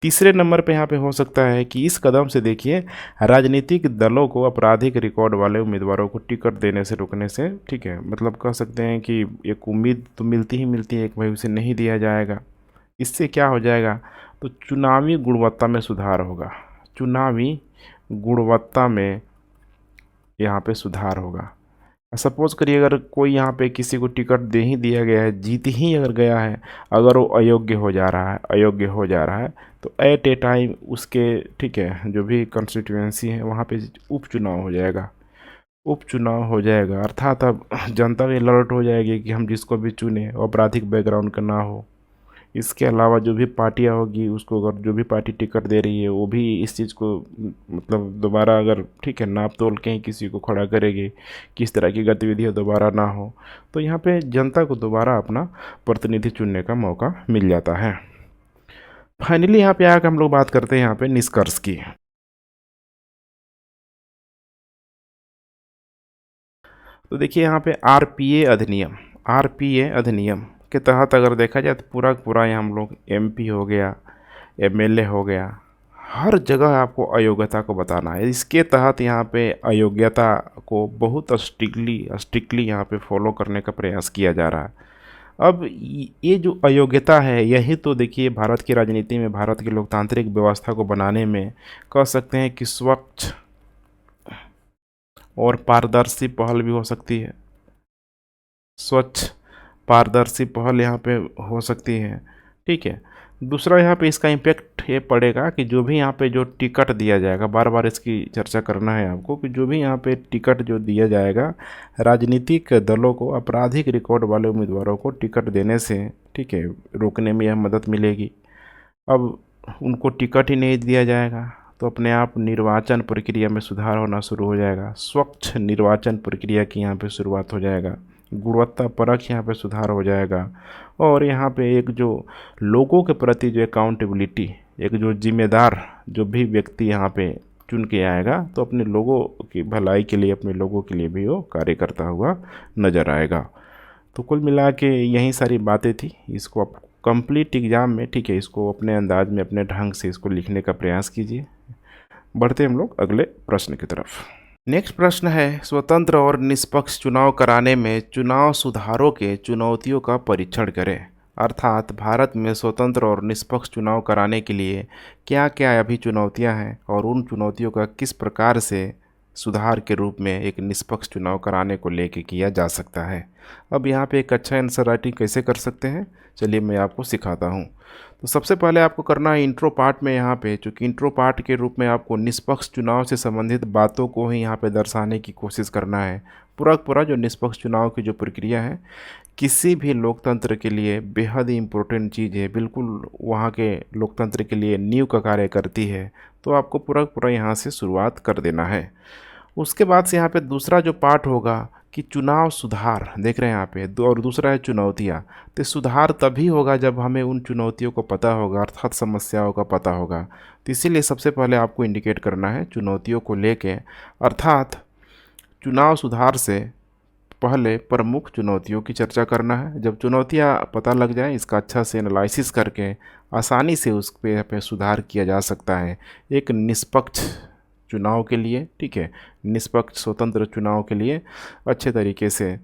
तीसरे नंबर पे यहाँ पे हो सकता है कि इस कदम से, देखिए, राजनीतिक दलों को आपराधिक रिकॉर्ड वाले उम्मीदवारों को टिकट देने से रोकने से, ठीक है, मतलब कह सकते हैं कि एक उम्मीद तो मिलती ही मिलती है कि भाई उसे नहीं दिया जाएगा। इससे क्या हो जाएगा, तो चुनावी गुणवत्ता में सुधार होगा, चुनावी गुणवत्ता में यहाँ पे सुधार होगा। सपोज करिए अगर कोई यहाँ पे किसी को टिकट दे ही दिया गया है, जीत ही अगर गया है, अगर वो अयोग्य हो जा रहा है, अयोग्य हो जा रहा है, तो एट ए टाइम उसके, ठीक है, जो भी कंस्टिट्यूएंसी है वहाँ पे उपचुनाव हो जाएगा, उपचुनाव हो जाएगा। अर्थात अब जनता भी अलर्ट हो जाएगी कि हम जिसको भी चुने वो आपराधिक बैकग्राउंड का ना हो। इसके अलावा जो भी पार्टियाँ होगी, उसको अगर जो भी पार्टी टिकट दे रही है वो भी इस चीज़ को, मतलब दोबारा अगर, ठीक है, नाप तोल के ही किसी को खड़ा करेगी, किस तरह की गतिविधियाँ दोबारा ना हो, तो यहाँ पे जनता को दोबारा अपना प्रतिनिधि चुनने का मौका मिल जाता है। फाइनली यहाँ पे आकर हम लोग बात करते हैं यहाँ पे निष्कर्ष की। तो देखिए यहाँ पे आरपीए अधिनियम के तहत अगर देखा जाए तो पूरा पूरा यहाँ हम लोग एमपी हो गया, एमएलए हो गया, हर जगह आपको अयोग्यता को बताना है। इसके तहत यहाँ पे अयोग्यता को बहुत स्ट्रिक्टली यहाँ पे फॉलो करने का प्रयास किया जा रहा है। अब ये जो अयोग्यता है, यही तो, देखिए, भारत की राजनीति में, भारत की लोकतांत्रिक व्यवस्था को बनाने में कह सकते हैं कि स्वच्छ और पारदर्शी पहल भी हो सकती है, स्वच्छ पारदर्शी पहल यहाँ पे हो सकती है, ठीक है। दूसरा यहाँ पे इसका इम्पैक्ट ये पड़ेगा कि जो भी यहाँ पे जो टिकट दिया जाएगा, बार बार इसकी चर्चा करना है आपको, कि जो भी यहाँ पे टिकट जो दिया जाएगा राजनीतिक दलों को आपराधिक रिकॉर्ड वाले उम्मीदवारों को टिकट देने से, ठीक है, रोकने में यह मदद मिलेगी। अब उनको टिकट ही नहीं दिया जाएगा तो अपने आप निर्वाचन प्रक्रिया में सुधार होना शुरू हो जाएगा, स्वच्छ निर्वाचन प्रक्रिया की यहाँ पे शुरुआत हो जाएगा, गुणवत्ता परख यहाँ पे सुधार हो जाएगा, और यहाँ पे एक जो लोगों के प्रति जो अकाउंटेबिलिटी, एक जो जिम्मेदार जो भी व्यक्ति यहाँ पे चुन के आएगा तो अपने लोगों की भलाई के लिए, अपने लोगों के लिए भी वो कार्य करता हुआ नज़र आएगा। तो कुल मिला के यही सारी बातें थी। इसको आप कंप्लीट एग्ज़ाम में, ठीक है, इसको अपने अंदाज में, अपने ढंग से इसको लिखने का प्रयास कीजिए। बढ़ते हम लोग अगले प्रश्न की तरफ। नेक्स्ट प्रश्न है, स्वतंत्र और निष्पक्ष चुनाव कराने में चुनाव सुधारों के चुनौतियों का परीक्षण करें। अर्थात भारत में स्वतंत्र और निष्पक्ष चुनाव कराने के लिए क्या क्या अभी चुनौतियां हैं और उन चुनौतियों का किस प्रकार से सुधार के रूप में एक निष्पक्ष चुनाव कराने को लेके किया जा सकता है। अब यहाँ पे एक अच्छा आंसर राइटिंग कैसे कर सकते हैं, चलिए मैं आपको सिखाता हूँ। तो सबसे पहले आपको करना है इंट्रो पार्ट में, यहाँ पे चूँकि इंट्रो पार्ट के रूप में आपको निष्पक्ष चुनाव से संबंधित बातों को ही यहाँ पे दर्शाने की कोशिश करना है। पूरा जो निष्पक्ष चुनाव की जो प्रक्रिया है किसी भी लोकतंत्र के लिए बेहद ही इम्पोर्टेंट चीज़ है, बिल्कुल वहाँ के लोकतंत्र के लिए नींव का कार्य करती है। तो आपको पूरा यहाँ से शुरुआत कर देना है। उसके बाद से यहाँ पे दूसरा जो पार्ट होगा कि चुनाव सुधार, देख रहे हैं यहाँ पे और दूसरा है चुनौतियाँ। तो सुधार तभी होगा जब हमें उन चुनौतियों को पता होगा, अर्थात समस्याओं का पता होगा। तो इसीलिए सबसे पहले आपको इंडिकेट करना है चुनौतियों को लेके, अर्थात चुनाव सुधार से पहले प्रमुख चुनौतियों की चर्चा करना है। जब चुनौतियाँ पता लग जाए, इसका अच्छा से एनालिसिस करके आसानी से उस पे सुधार किया जा सकता है एक निष्पक्ष चुनाव के लिए, ठीक है, निष्पक्ष स्वतंत्र चुनाव के लिए अच्छे तरीके से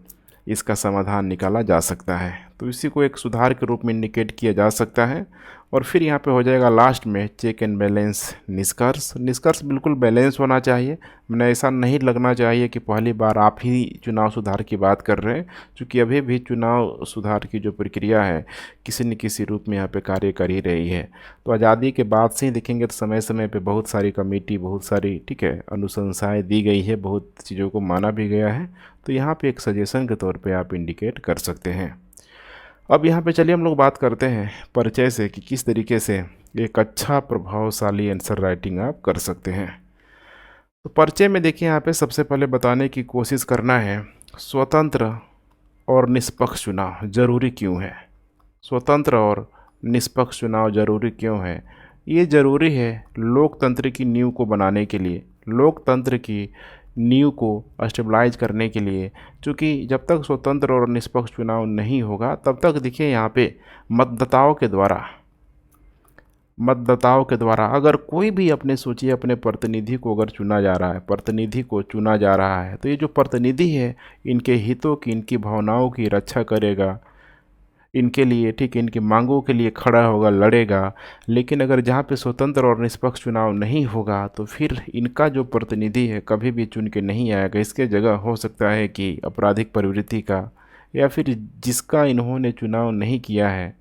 इसका समाधान निकाला जा सकता है। तो इसी को एक सुधार के रूप में इंडिकेट किया जा सकता है। और फिर यहाँ पे हो जाएगा लास्ट में चेक एंड बैलेंस निष्कर्ष बिल्कुल बैलेंस होना चाहिए। मैंने ऐसा नहीं लगना चाहिए कि पहली बार आप ही चुनाव सुधार की बात कर रहे हैं, क्योंकि अभी भी चुनाव सुधार की जो प्रक्रिया है किसी न किसी रूप में यहाँ पे कार्य कर ही रही है। तो आज़ादी के बाद से ही देखेंगे तो समय समय पे बहुत सारी कमेटी, बहुत सारी, ठीक है, अनुशंसाएँ दी गई है, बहुत चीज़ों को माना भी गया है। तो यहाँ पे एक सजेशन के तौर पे आप इंडिकेट कर सकते हैं। अब यहाँ पे चलिए हम लोग बात करते हैं परिचय से कि किस तरीके से एक अच्छा प्रभावशाली आंसर राइटिंग आप कर सकते हैं। तो परिचय में देखिए यहाँ पे सबसे पहले बताने की कोशिश करना है स्वतंत्र और निष्पक्ष चुनाव जरूरी क्यों है। स्वतंत्र और निष्पक्ष चुनाव जरूरी क्यों है? ये ज़रूरी है लोकतंत्र की नींव को बनाने के लिए, लोकतंत्र की नींव को स्टेबलाइज करने के लिए। क्योंकि जब तक स्वतंत्र और निष्पक्ष चुनाव नहीं होगा तब तक देखिए यहाँ पे मतदाताओं के द्वारा अगर कोई भी अपने सोचिए अपने प्रतिनिधि को अगर चुना जा रहा है, प्रतिनिधि को चुना जा रहा है, तो ये जो प्रतिनिधि है इनके हितों की, इनकी भावनाओं की रक्षा करेगा, इनके लिए, ठीक है, इनकी मांगों के लिए खड़ा होगा, लड़ेगा। लेकिन अगर जहाँ पे स्वतंत्र और निष्पक्ष चुनाव नहीं होगा तो फिर इनका जो प्रतिनिधि है कभी भी चुन के नहीं आएगा। इसके जगह हो सकता है कि आपराधिक प्रवृत्ति का या फिर जिसका इन्होंने चुनाव नहीं किया है,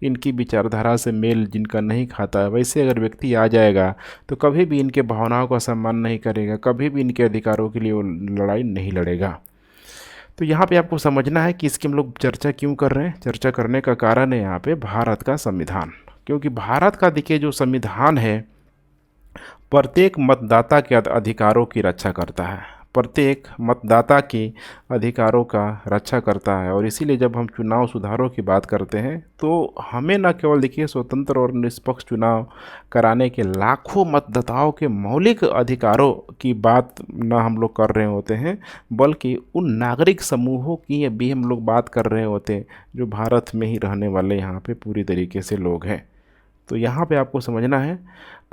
इनकी विचारधारा से मेल जिनका नहीं खाता है, वैसे अगर व्यक्ति आ जाएगा तो कभी भी इनके भावनाओं का सम्मान नहीं करेगा, कभी भी इनके अधिकारों के लिए वो लड़ाई नहीं लड़ेगा। तो यहाँ पे आपको समझना है कि इसकी हम लोग चर्चा क्यों कर रहे हैं। चर्चा करने का कारण है यहाँ पे भारत का संविधान, क्योंकि भारत का देखिए जो संविधान है प्रत्येक मतदाता के अधिकारों की रक्षा करता है, प्रत्येक मतदाता की अधिकारों का रक्षा करता है। और इसीलिए जब हम चुनाव सुधारों की बात करते हैं तो हमें न केवल देखिए स्वतंत्र और निष्पक्ष चुनाव कराने के लाखों मतदाताओं के मौलिक अधिकारों की बात न हम लोग कर रहे होते हैं, बल्कि उन नागरिक समूहों की भी हम लोग बात कर रहे होते हैं जो भारत में ही रहने वाले यहाँ पे पूरी तरीके से लोग हैं। तो यहाँ पे आपको समझना है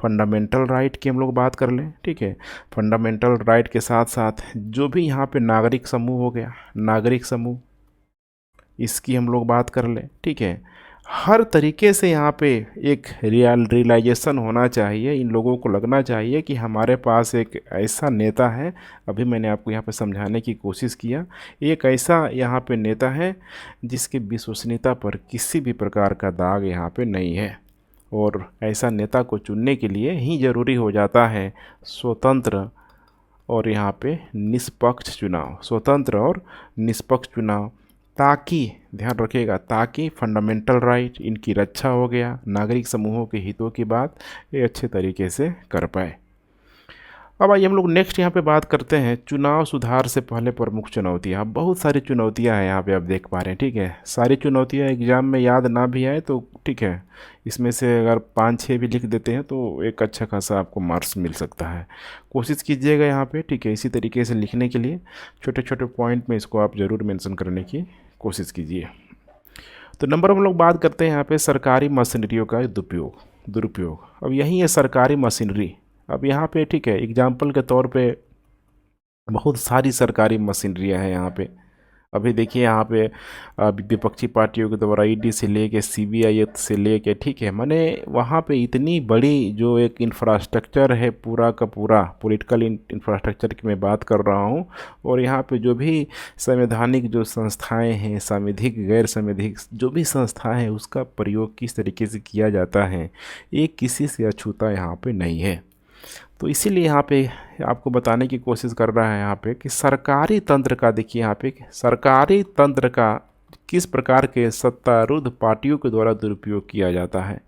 फंडामेंटल राइट की हम लोग बात कर लें, ठीक है। फंडामेंटल राइट के साथ साथ जो भी यहाँ पे नागरिक समूह हो गया, नागरिक समूह, इसकी हम लोग बात कर लें, ठीक है। हर तरीके से यहाँ पे एक रियलाइजेशन होना चाहिए, इन लोगों को लगना चाहिए कि हमारे पास एक ऐसा नेता है, अभी मैंने आपको यहाँ पे समझाने की कोशिश किया, एक ऐसा यहाँ पे नेता है जिसकी विश्वसनीयता पर किसी भी प्रकार का दाग यहाँ पे नहीं है। और ऐसा नेता को चुनने के लिए ही ज़रूरी हो जाता है स्वतंत्र और यहाँ पे निष्पक्ष चुनाव, स्वतंत्र और निष्पक्ष चुनाव, ताकि ध्यान रखिएगा ताकि फंडामेंटल राइट इनकी रक्षा हो गया, नागरिक समूहों के हितों की बात ये अच्छे तरीके से कर पाए। अब आइए हम लोग नेक्स्ट यहाँ पे बात करते हैं चुनाव सुधार से पहले प्रमुख चुनौतियाँ। बहुत सारी चुनौतियाँ हैं यहाँ पे आप देख पा रहे हैं, ठीक है। सारी चुनौतियाँ एग्जाम में याद ना भी आए तो ठीक है, इसमें से अगर 5-6 भी लिख देते हैं तो एक अच्छा खासा आपको मार्क्स मिल सकता है। कोशिश कीजिएगा यहाँ पे, ठीक है, इसी तरीके से लिखने के लिए छोटे छोटे पॉइंट में इसको आप ज़रूर मेंशन करने की कोशिश कीजिए। तो नंबर हम लोग बात करते हैं यहाँ पे सरकारी मशीनरियों का दुरुपयोग। अब यही है सरकारी मशीनरी। अब यहाँ पे ठीक है, एग्जाम्पल के तौर पे बहुत सारी सरकारी मशीनरियाँ हैं यहाँ पे। अभी देखिए यहाँ पे विपक्षी पार्टियों के द्वारा ईडी से लेके सीबीआई से लेके, ठीक है, माने वहाँ पे इतनी बड़ी जो एक इंफ्रास्ट्रक्चर है पूरा का पूरा पॉलिटिकल इंफ्रास्ट्रक्चर की मैं बात कर रहा हूँ। और यहाँ पे जो भी संवैधानिक जो संस्थाएं हैं, संवैधिक गैर संवैधिक जो भी संस्थाएं हैं, उसका प्रयोग किस तरीके से किया जाता है ये किसी से अछूता यहाँ पे नहीं है। तो इसीलिए यहाँ पे आपको बताने की कोशिश कर रहा है यहाँ पे कि सरकारी तंत्र का, देखिए यहाँ पे सरकारी तंत्र का किस प्रकार के सत्तारूढ़ पार्टियों के द्वारा दुरुपयोग किया जाता है।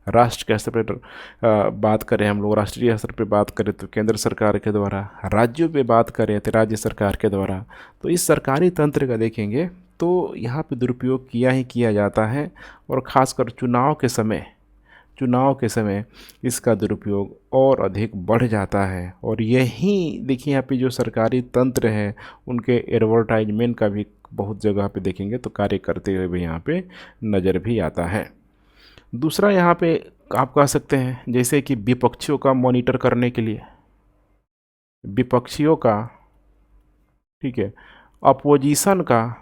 राष्ट्र के स्तर पर बात करें हम लोग, राष्ट्रीय स्तर पर बात करें तो केंद्र सरकार के द्वारा, राज्यों पे बात करें तो राज्य सरकार के द्वारा। तो इस सरकारी तंत्र का देखेंगे तो यहाँ पे दुरुपयोग किया ही किया जाता है। और ख़ासकर चुनाव के समय इसका दुरुपयोग और अधिक बढ़ जाता है। और यही देखिए यहाँ पे जो सरकारी तंत्र है उनके एडवर्टाइजमेंट का भी बहुत जगह पे देखेंगे तो कार्य करते हुए भी यहाँ पे नज़र भी आता है। दूसरा यहाँ पे आप कह सकते हैं जैसे कि विपक्षियों का मॉनिटर करने के लिए, विपक्षियों का, ठीक है, अपोजिशन का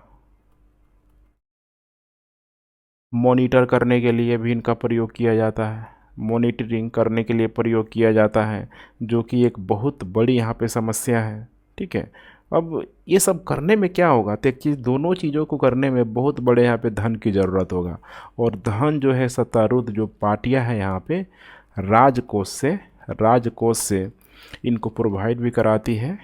मॉनिटर करने के लिए भी इनका प्रयोग किया जाता है, मॉनिटरिंग करने के लिए प्रयोग किया जाता है, जो कि एक बहुत बड़ी यहाँ पे समस्या है, ठीक है। अब ये सब करने में क्या होगा तो एक चीज़, दोनों चीज़ों को करने में बहुत बड़े यहाँ पे धन की ज़रूरत होगा। और धन जो है सत्तारूढ़ जो पार्टियाँ हैं यहाँ पे राजकोष से इनको प्रोवाइड भी कराती है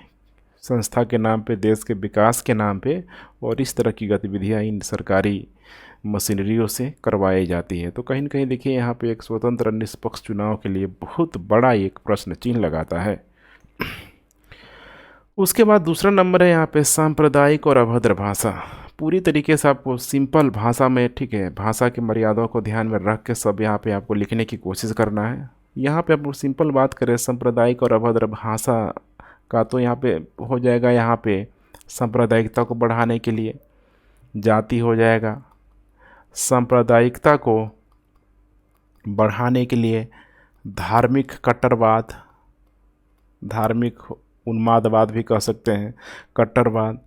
संस्था के नाम पे, देश के विकास के नाम पे। और इस तरह की गतिविधियाँ इन सरकारी मशीनरियों से करवाई जाती है। तो कहीं ना कहीं देखिए यहाँ पे एक स्वतंत्र निष्पक्ष चुनाव के लिए बहुत बड़ा एक प्रश्न चिन्ह लगाता है। उसके बाद दूसरा नंबर है यहाँ पे सांप्रदायिक और अभद्र भाषा। पूरी तरीके से आपको सिंपल भाषा में, ठीक है, भाषा की मर्यादाओं को ध्यान में रख के सब यहाँ पे आपको लिखने की कोशिश करना है। यहाँ पे आप सिंपल बात करें सांप्रदायिक और अभद्र भाषा का तो यहाँ पे हो जाएगा, यहाँ पे सांप्रदायिकता को बढ़ाने के लिए जाति हो जाएगा, सांप्रदायिकता को बढ़ाने के लिए धार्मिक कट्टरवाद, धार्मिक उन्मादवाद भी कह सकते हैं, कट्टरवाद।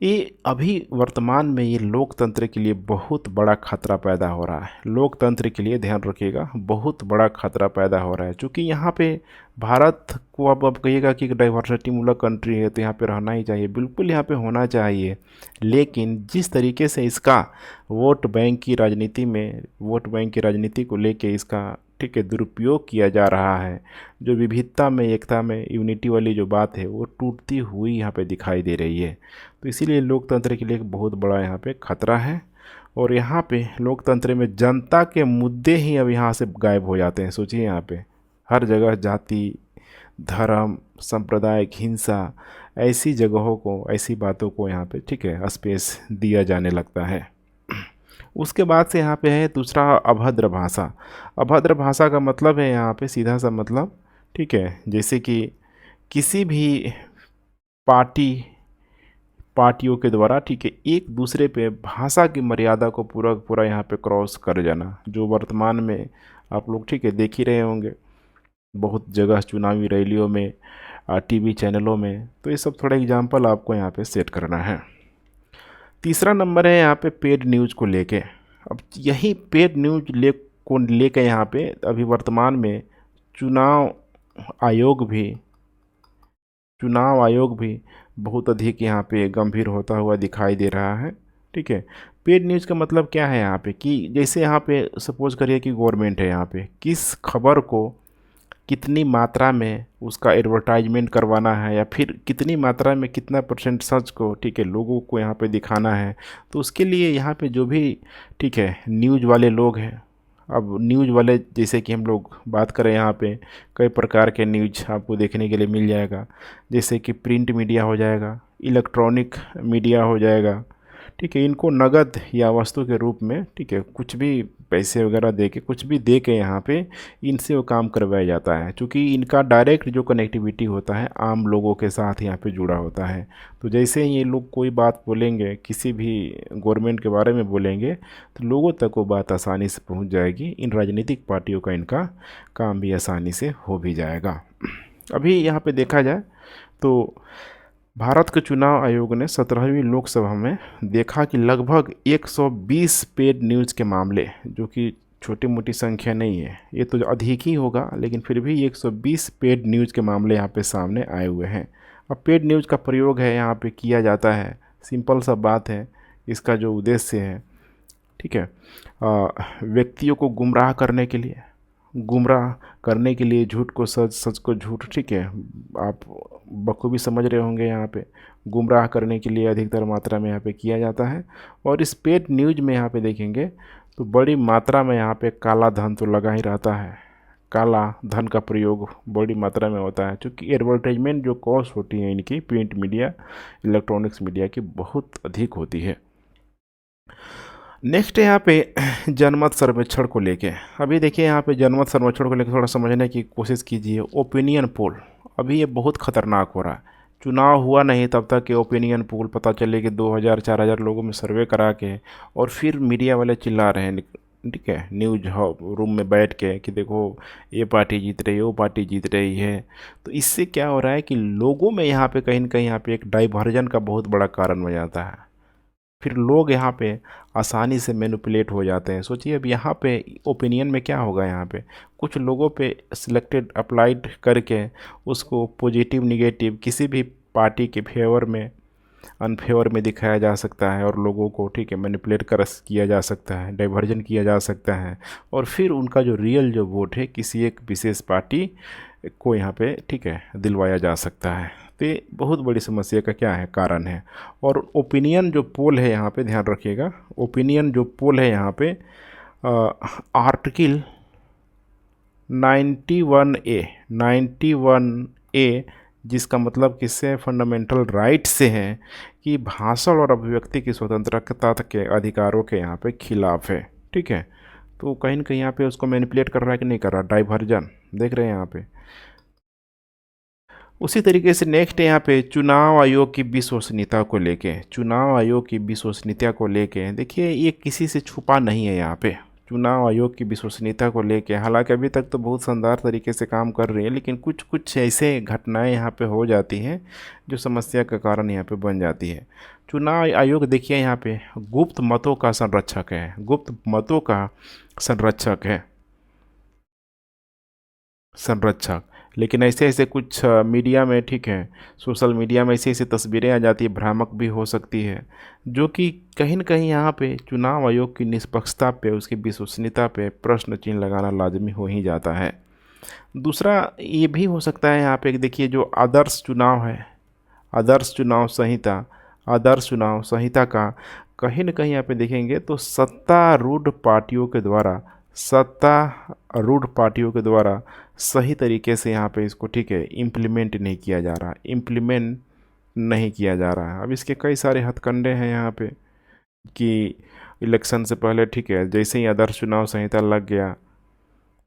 ये अभी वर्तमान में ये लोकतंत्र के लिए बहुत बड़ा खतरा पैदा हो रहा है। लोकतंत्र के लिए ध्यान रखिएगा बहुत बड़ा खतरा पैदा हो रहा है, क्योंकि यहाँ पे भारत को अब कहिएगा कि डाइवर्सिटी मूलक कंट्री है तो यहाँ पे रहना ही चाहिए, बिल्कुल यहाँ पे होना चाहिए। लेकिन जिस तरीके से इसका वोट बैंक की राजनीति को लेके इसका, ठीक है, दुरुपयोग किया जा रहा है, जो विविधता में एकता में यूनिटी वाली जो बात है वो टूटती हुई यहाँ पे दिखाई दे रही है। तो इसीलिए लोकतंत्र के लिए एक बहुत बड़ा यहाँ पे खतरा है। और यहाँ पे लोकतंत्र में जनता के मुद्दे ही अब यहाँ से गायब हो जाते हैं। सोचिए यहाँ पे हर जगह जाति, धर्म, सांप्रदायिक हिंसा, ऐसी जगहों को, ऐसी बातों को यहाँ पे, ठीक है, स्पेस दिया जाने लगता है। उसके बाद से यहाँ पे है दूसरा अभद्र भाषा। अभद्र भाषा का मतलब है यहाँ पे सीधा सा मतलब, ठीक है, जैसे कि किसी भी पार्टियों के द्वारा, ठीक है, एक दूसरे पे भाषा की मर्यादा को पूरा यहाँ पे क्रॉस कर जाना, जो वर्तमान में आप लोग, ठीक है, देख ही रहे होंगे बहुत जगह चुनावी रैलियों में, टीवी चैनलों में। तो ये सब थोड़ा एग्जाम्पल आपको यहाँ पे सेट करना है। तीसरा नंबर है यहाँ पे पेड न्यूज़ को लेके। अब यही पेड न्यूज़ को लेके यहाँ पे अभी वर्तमान में चुनाव आयोग भी बहुत अधिक यहाँ पे गंभीर होता हुआ दिखाई दे रहा है। ठीक है। पेड न्यूज़ का मतलब क्या है यहाँ पे कि जैसे यहाँ पे सपोज करिए कि गवर्नमेंट है, यहाँ पे किस खबर को कितनी मात्रा में उसका एडवर्टाइजमेंट करवाना है, या फिर कितनी मात्रा में कितना परसेंट सच को, ठीक है, लोगों को यहाँ पे दिखाना है। तो उसके लिए यहाँ पे जो भी, ठीक है, न्यूज़ वाले लोग हैं, अब न्यूज़ वाले जैसे कि हम लोग बात करें यहाँ पे कई प्रकार के न्यूज़ आपको देखने के लिए मिल जाएगा। जैसे कि प्रिंट मीडिया हो जाएगा, इलेक्ट्रॉनिक मीडिया हो जाएगा, ठीक है। इनको नगद या वस्तु के रूप में, ठीक है, कुछ भी पैसे वगैरह दे के, कुछ भी दे के यहाँ पे इनसे वो काम करवाया जाता है, क्योंकि इनका डायरेक्ट जो कनेक्टिविटी होता है आम लोगों के साथ यहाँ पे जुड़ा होता है। तो जैसे ही ये लोग कोई बात बोलेंगे, किसी भी गवर्नमेंट के बारे में बोलेंगे, तो लोगों तक वो बात आसानी से पहुँच जाएगी। इन राजनीतिक पार्टियों का इनका काम भी आसानी से हो भी जाएगा। अभी यहाँ पे देखा जाए तो भारत के चुनाव आयोग ने 17वीं लोकसभा में देखा कि लगभग 120 पेड न्यूज़ के मामले, जो कि छोटी मोटी संख्या नहीं है, ये तो अधिक ही होगा, लेकिन फिर भी 120 पेड न्यूज़ के मामले यहाँ पे सामने आए हुए हैं। अब पेड न्यूज़ का प्रयोग है यहाँ पे किया जाता है, सिंपल सा बात है। इसका जो उद्देश्य है, ठीक है, व्यक्तियों को गुमराह करने के लिए, झूठ को सच, सच को झूठ, ठीक है, आप बखूबी समझ रहे होंगे। यहाँ पे गुमराह करने के लिए अधिकतर मात्रा में यहाँ पे किया जाता है। और इस पेड न्यूज़ में यहाँ पे देखेंगे तो बड़ी मात्रा में यहाँ पे काला धन तो लगा ही रहता है। काला धन का प्रयोग बड़ी मात्रा में होता है, क्योंकि एडवर्टाइजमेंट जो कॉस्ट होती है इनकी प्रिंट मीडिया, इलेक्ट्रॉनिक्स मीडिया की बहुत अधिक होती है। नेक्स्ट है यहाँ पे जनमत सर्वेक्षण को लेके। अभी देखिए यहाँ पे जनमत सर्वेक्षण को लेकर थोड़ा समझने की कोशिश कीजिए। ओपिनियन पोल अभी ये बहुत ख़तरनाक हो रहा है। चुनाव हुआ नहीं तब तक के ओपिनियन पोल पता चले कि 2000-4000 लोगों में सर्वे करा के, और फिर मीडिया वाले चिल्ला रहे हैं, ठीक है, न्यूज रूम में बैठ के कि देखो ये पार्टी जीत रही है, वो पार्टी जीत रही है। तो इससे क्या हो रहा है कि लोगों में यहाँ पे कहीं ना कहीं यहाँ पे एक डाइवर्जन का बहुत बड़ा कारण बन जाता है। फिर लोग यहाँ पे आसानी से मैनिपुलेट हो जाते हैं। सोचिए अब यहाँ पे ओपिनियन में क्या होगा, यहाँ पे कुछ लोगों पे सिलेक्टेड अप्लाइड करके उसको पॉजिटिव निगेटिव किसी भी पार्टी के फेवर में अनफेवर में दिखाया जा सकता है, और लोगों को, ठीक है, मैनिपुलेट कर किया जा सकता है, डाइवर्जन किया जा सकता है, और फिर उनका जो रियल जो वोट है किसी एक विशेष पार्टी को यहाँ पे, ठीक है, दिलवाया जा सकता है। तो ये बहुत बड़ी समस्या का क्या है, कारण है। और ओपिनियन जो पोल है यहाँ पे ध्यान रखिएगा, ओपिनियन जो पोल है यहाँ पे आर्टिकल 91A जिसका मतलब किससे, फंडामेंटल राइट से है, कि भाषण और अभिव्यक्ति की स्वतंत्रता के अधिकारों के यहाँ पे खिलाफ है, ठीक है। तो कहीं ना कहीं यहाँ पे उसको मैनिपुलेट कर रहा है कि नहीं कर रहा, डाइवर्जन देख रहे हैं यहाँ पे। उसी तरीके से नेक्स्ट यहाँ पे चुनाव आयोग की विश्वसनीयता को लेके, चुनाव आयोग की विश्वसनीयता को लेके देखिए ये किसी से छुपा नहीं है। यहाँ पे चुनाव आयोग की विश्वसनीयता को लेके हालांकि अभी तक तो बहुत शानदार तरीके से काम कर रही है, लेकिन कुछ कुछ ऐसे घटनाएं यहाँ पे हो जाती हैं जो समस्या का कारण यहाँ पे बन जाती है। चुनाव आयोग देखिए यहाँ पे गुप्त मतों का संरक्षक है, गुप्त मतों का संरक्षक है, संरक्षक। लेकिन ऐसे ऐसे कुछ मीडिया में, ठीक है, सोशल मीडिया में ऐसी ऐसी तस्वीरें आ जाती है, भ्रामक भी हो सकती है, जो कि कहीं न कहीं यहाँ पे चुनाव आयोग की निष्पक्षता पे, उसकी विश्वसनीयता पे प्रश्न चिन्ह लगाना लाजमी हो ही जाता है। दूसरा ये भी हो सकता है यहाँ पे देखिए जो आदर्श चुनाव है, आदर्श चुनाव संहिता, आदर्श चुनाव संहिता का कहीं न कहीं यहाँ पे देखेंगे तो सत्तारूढ़ पार्टियों के द्वारा, सत्तारूढ़ पार्टियों के द्वारा सही तरीके से यहाँ पे इसको, ठीक है, इम्प्लीमेंट नहीं किया जा रहा, इम्प्लीमेंट नहीं किया जा रहा है। अब इसके कई सारे हथकंडे हैं यहाँ पे कि इलेक्शन से पहले, ठीक है, जैसे ही आदर्श चुनाव संहिता लग गया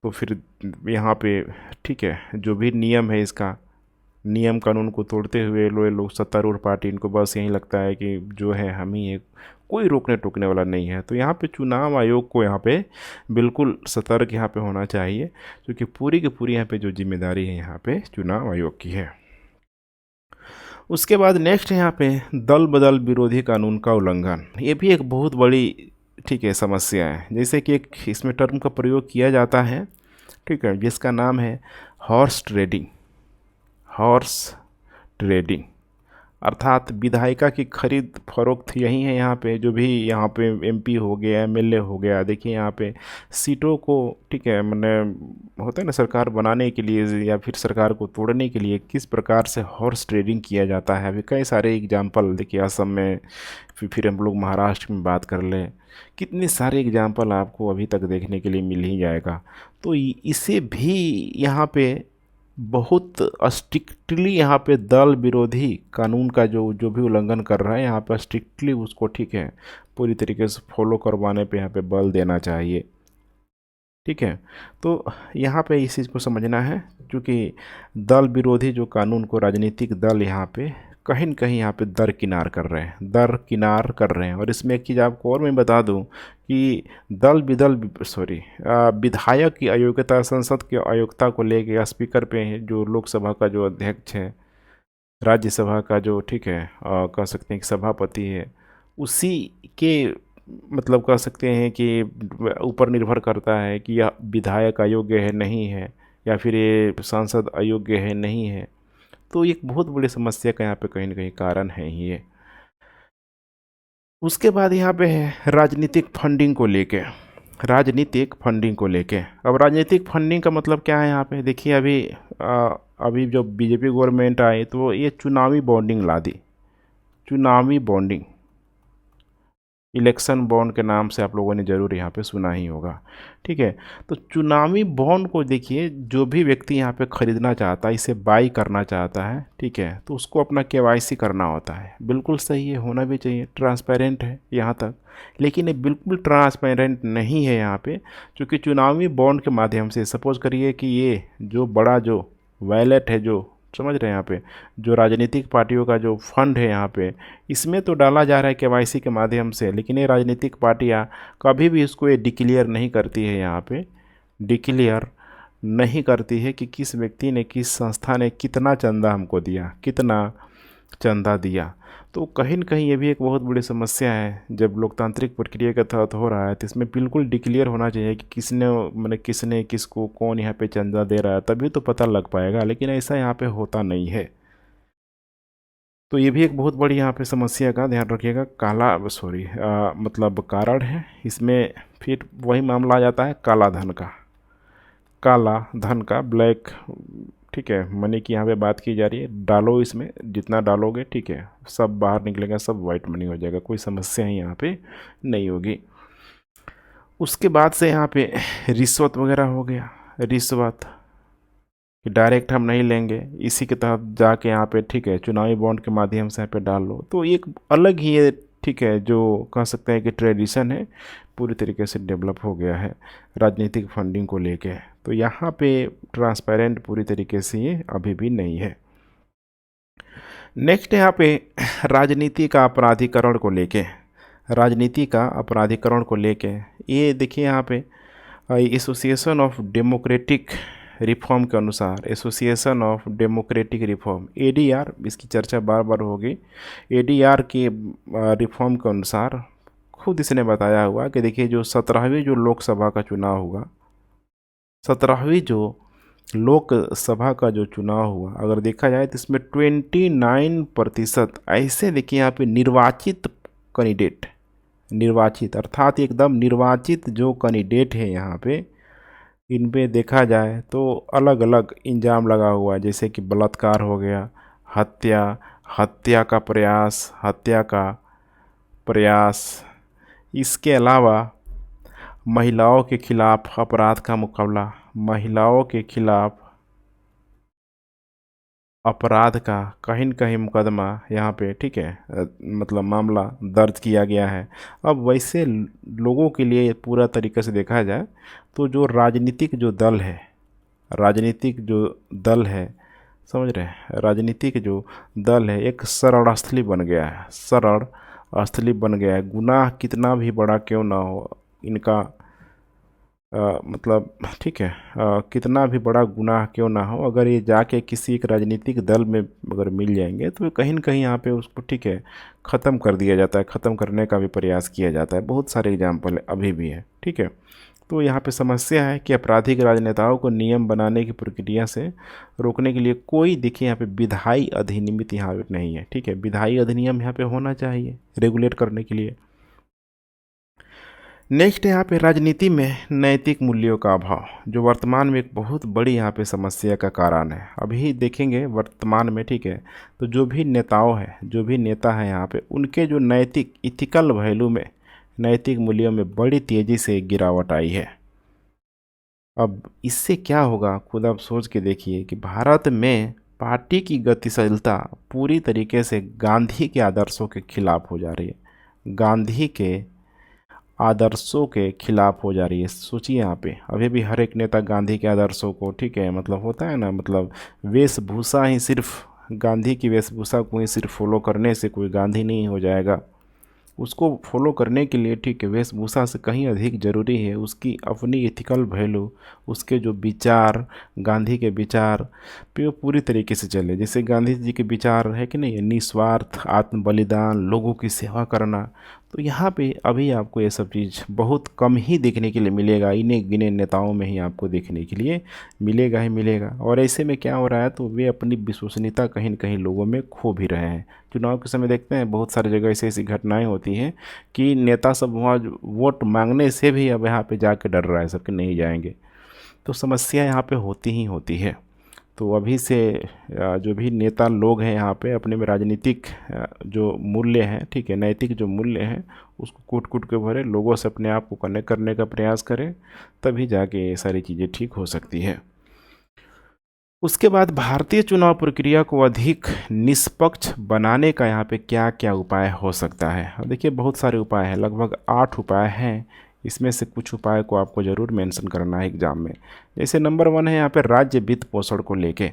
तो फिर यहाँ पे, ठीक है, जो भी नियम है इसका, नियम कानून को तोड़ते हुए लोग सत्तारूढ़ पार्टी, इनको बस यही लगता है कि जो है हम ही है, कोई रोकने टोकने वाला नहीं है। तो यहाँ पे चुनाव आयोग को यहाँ पे बिल्कुल सतर्क यहाँ पे होना चाहिए, क्योंकि पूरी की पूरी यहाँ पे जो जिम्मेदारी है यहाँ पे चुनाव आयोग की है। उसके बाद नेक्स्ट यहाँ पे दल बदल विरोधी कानून का उल्लंघन, ये भी एक बहुत बड़ी, ठीक है, समस्या है। जैसे कि एक इसमें टर्म का प्रयोग किया जाता है, ठीक है, जिसका नाम है हॉर्स ट्रेडिंग, हॉर्स ट्रेडिंग। अर्थात विधायिका की खरीद फरोख्त यही है यहाँ पे। जो भी यहाँ पे एमपी हो गया, एमएलए हो गया, देखिए यहाँ पे सीटों को, ठीक है, मैंने होता है ना सरकार बनाने के लिए या फिर सरकार को तोड़ने के लिए किस प्रकार से हॉर्स ट्रेडिंग किया जाता है। अभी कई सारे एग्जाम्पल देखिए असम में, फिर हम लोग महाराष्ट्र में बात कर लें, कितने सारे एग्जाम्पल आपको अभी तक देखने के लिए मिल ही जाएगा। तो इसे भी यहाँ पे बहुत स्ट्रिक्टली यहाँ पे दल विरोधी कानून का जो जो भी उल्लंघन कर रहा है यहाँ पे स्ट्रिक्टली उसको, ठीक है, पूरी तरीके से फॉलो करवाने पे यहाँ पे बल देना चाहिए। ठीक है, तो यहाँ पे इस चीज़ को समझना है, क्योंकि दल विरोधी जो कानून को राजनीतिक दल यहाँ पे कहीं न कहीं यहाँ पे दरकिनार कर रहे हैं, दरकिनार कर रहे हैं। और इसमें एक चीज़ आपको और मैं बता दूं कि विधायक की अयोग्यता, संसद की अयोग्यता को लेके स्पीकर पे जो लोकसभा का जो अध्यक्ष है, राज्यसभा का जो, ठीक है, कह सकते हैं कि सभापति है, उसी के मतलब कह सकते हैं कि ऊपर निर्भर करता है कि यह विधायक अयोग्य है नहीं है, या फिर ये सांसद अयोग्य है नहीं है। तो एक बहुत बड़ी समस्या का यहाँ पे कहीं ना कहीं कारण है ही ये। उसके बाद यहाँ पे है राजनीतिक फंडिंग को लेके, राजनीतिक फंडिंग को लेके। अब राजनीतिक फंडिंग का मतलब क्या है यहाँ पे, देखिए अभी जो बीजेपी गवर्नमेंट आई तो ये चुनावी बॉन्डिंग ला दी, चुनावी बॉन्डिंग, इलेक्शन बॉन्ड के नाम से आप लोगों ने ज़रूर यहाँ पे सुना ही होगा। ठीक है, तो चुनावी बॉन्ड को देखिए, जो भी व्यक्ति यहाँ पे ख़रीदना चाहता है, इसे बाई करना चाहता है, ठीक है, तो उसको अपना केवाईसी करना होता है। बिल्कुल सही है, होना भी चाहिए, ट्रांसपेरेंट है यहाँ तक। लेकिन ये बिल्कुल ट्रांसपेरेंट नहीं है यहाँ पे, क्योंकि चुनावी बॉन्ड के माध्यम से सपोज़ करिए कि ये जो बड़ा जो वैलेट है, जो समझ रहे हैं यहाँ पे, जो राजनीतिक पार्टियों का जो फंड है यहाँ पे, इसमें तो डाला जा रहा है केवाईसी के माध्यम से, लेकिन ये राजनीतिक पार्टियाँ कभी भी इसको ये डिक्लेयर नहीं करती है, यहाँ पे डिक्लेयर नहीं करती है कि किस व्यक्ति ने, किस संस्था ने कितना चंदा हमको दिया, कितना चंदा दिया। तो कहीं न कहीं ये भी एक बहुत बड़ी समस्या है। जब लोकतांत्रिक प्रक्रिया के तहत हो रहा है तो इसमें बिल्कुल डिक्लेयर होना चाहिए कि किसने, मैंने किसने किसको, कौन यहाँ पे चंदा दे रहा है, तभी तो पता लग पाएगा। लेकिन ऐसा यहाँ पे होता नहीं है। तो ये भी एक बहुत बड़ी यहाँ पे समस्या का ध्यान रखिएगा, मतलब कारण है इसमें। फिर वही मामला आ जाता है काला धन का, काला धन का, ब्लैक, ठीक है, मनी की यहाँ पे बात की जा रही है। डालो इसमें, जितना डालोगे, ठीक है, सब बाहर निकलेगा, सब वाइट मनी हो जाएगा, कोई समस्या ही यहाँ पे नहीं होगी। उसके बाद से यहाँ पे रिश्वत वगैरह हो गया, रिश्वत कि डायरेक्ट हम नहीं लेंगे, इसी के तहत जाके यहाँ पे, ठीक है, चुनावी बॉन्ड के माध्यम से यहाँ पे डाल लो। तो एक अलग ही ये, ठीक है, जो कह सकते हैं कि ट्रेडिशन है, पूरी तरीके से डेवलप हो गया है राजनीतिक फंडिंग को लेके। तो यहाँ पे ट्रांसपेरेंट पूरी तरीके से ये अभी भी नहीं है। नेक्स्ट यहाँ पे राजनीति का अपराधीकरण को लेके, राजनीति का अपराधीकरण को लेके, ये देखिए यहाँ पे एसोसिएशन ऑफ डेमोक्रेटिक रिफॉर्म के अनुसार, association of democratic reform, ADR, इसकी चर्चा बार बार होगी। एडीआर के रिफॉर्म के अनुसार खुद इसने बताया हुआ कि देखिए जो 17वीं जो लोकसभा का चुनाव हुआ, 17वीं जो लोकसभा का जो चुनाव हुआ, अगर देखा जाए तो इसमें 29% ऐसे, देखिए यहाँ पे निर्वाचित कैंडिडेट, निर्वाचित अर्थात एकदम निर्वाचित जो कैंडिडेट है यहाँ पे, इन पे देखा जाए तो अलग अलग इंजाम लगा हुआ है, जैसे कि बलात्कार हो गया, हत्या, हत्या का प्रयास, हत्या का प्रयास। इसके अलावा महिलाओं के खिलाफ अपराध का मुकाबला, महिलाओं के खिलाफ अपराध का कहीं न कहीं मुकदमा यहाँ पे, ठीक है, मतलब मामला दर्ज किया गया है। अब वैसे लोगों के लिए पूरा तरीके से देखा जाए तो जो राजनीतिक जो दल है, राजनीतिक जो दल है, समझ रहे हैं, राजनीतिक जो दल है एक शरणस्थली बन गया है, शरणस्थली बन गया है। गुनाह कितना भी बड़ा क्यों ना हो इनका, मतलब ठीक है, कितना भी बड़ा गुनाह क्यों ना हो, अगर ये जाके किसी एक राजनीतिक दल में अगर मिल जाएंगे तो कहीं न कहीं यहाँ पे उसको, ठीक है, ख़त्म कर दिया जाता है, ख़त्म करने का भी प्रयास किया जाता है। बहुत सारे एग्जाम्पल अभी भी है, ठीक है। तो यहाँ पे समस्या है कि आपराधिक राजनेताओं को नियम बनाने की प्रक्रिया से रोकने के लिए कोई, देखिए यहाँ पे विधायी अधिनियम यहाँ पे नहीं है, ठीक है। विधायी अधिनियम यहाँ पे होना चाहिए रेगुलेट करने के लिए। नेक्स्ट यहाँ पे राजनीति में नैतिक मूल्यों का अभाव, जो वर्तमान में एक बहुत बड़ी यहाँ पे समस्या का कारण है। अभी देखेंगे वर्तमान में, ठीक है, तो जो भी नेताओं हैं, जो भी नेता हैं यहाँ पे, उनके जो नैतिक इथिकल वैल्यू में, नैतिक मूल्यों में बड़ी तेज़ी से गिरावट आई है। अब इससे क्या होगा, खुद आप सोच के देखिए कि भारत में पार्टी की गतिशीलता पूरी तरीके से गांधी के आदर्शों के खिलाफ हो जा रही है, गांधी के आदर्शों के खिलाफ हो जा रही है। सोचिए यहाँ पे अभी भी हर एक नेता गांधी के आदर्शों को, ठीक है, मतलब होता है ना, मतलब वेशभूषा ही सिर्फ, गांधी की वेशभूषा को ही सिर्फ फॉलो करने से कोई गांधी नहीं हो जाएगा। उसको फॉलो करने के लिए, ठीक है, वेशभूषा से कहीं अधिक ज़रूरी है उसकी अपनी एथिकल वैल्यू, उसके जो विचार, गांधी के विचार पे वो पूरी तरीके से चले। जैसे गांधी जी के विचार है कि नहीं, निस्वार्थ आत्म बलिदान, लोगों की सेवा करना। तो यहाँ पे अभी आपको ये सब चीज़ बहुत कम ही देखने के लिए मिलेगा, इन्हें गिने नेताओं में ही आपको देखने के लिए मिलेगा ही मिलेगा। और ऐसे में क्या हो रहा है, तो वे अपनी विश्वसनीयता कहीं न कहीं लोगों में खो भी रहे हैं। चुनाव के समय देखते हैं बहुत सारी जगह ऐसी ऐसी घटनाएं होती हैं कि नेता सब वहाँ वोट मांगने से भी अब यहाँ पे जाके डर रहा है सब कि नहीं जाएंगे। तो समस्या यहाँ पे होती ही होती है। तो अभी से जो भी नेता लोग हैं यहाँ पे अपने में राजनीतिक जो मूल्य हैं, ठीक है, नैतिक जो मूल्य हैं, उसको कूट कूट के भरे, लोगों से अपने आप को कनेक्ट करने का प्रयास करें, तभी जाके ये सारी चीज़ें ठीक हो सकती है। उसके बाद भारतीय चुनाव प्रक्रिया को अधिक निष्पक्ष बनाने का यहाँ पे क्या क्या उपाय हो सकता है। अब देखिए बहुत सारे उपाय हैं, लगभग 8 उपाय हैं। इसमें से कुछ उपाय को आपको ज़रूर मेंशन करना है एग्जाम में। जैसे नंबर 1 है यहाँ पे राज्य वित्त पोषण को लेके,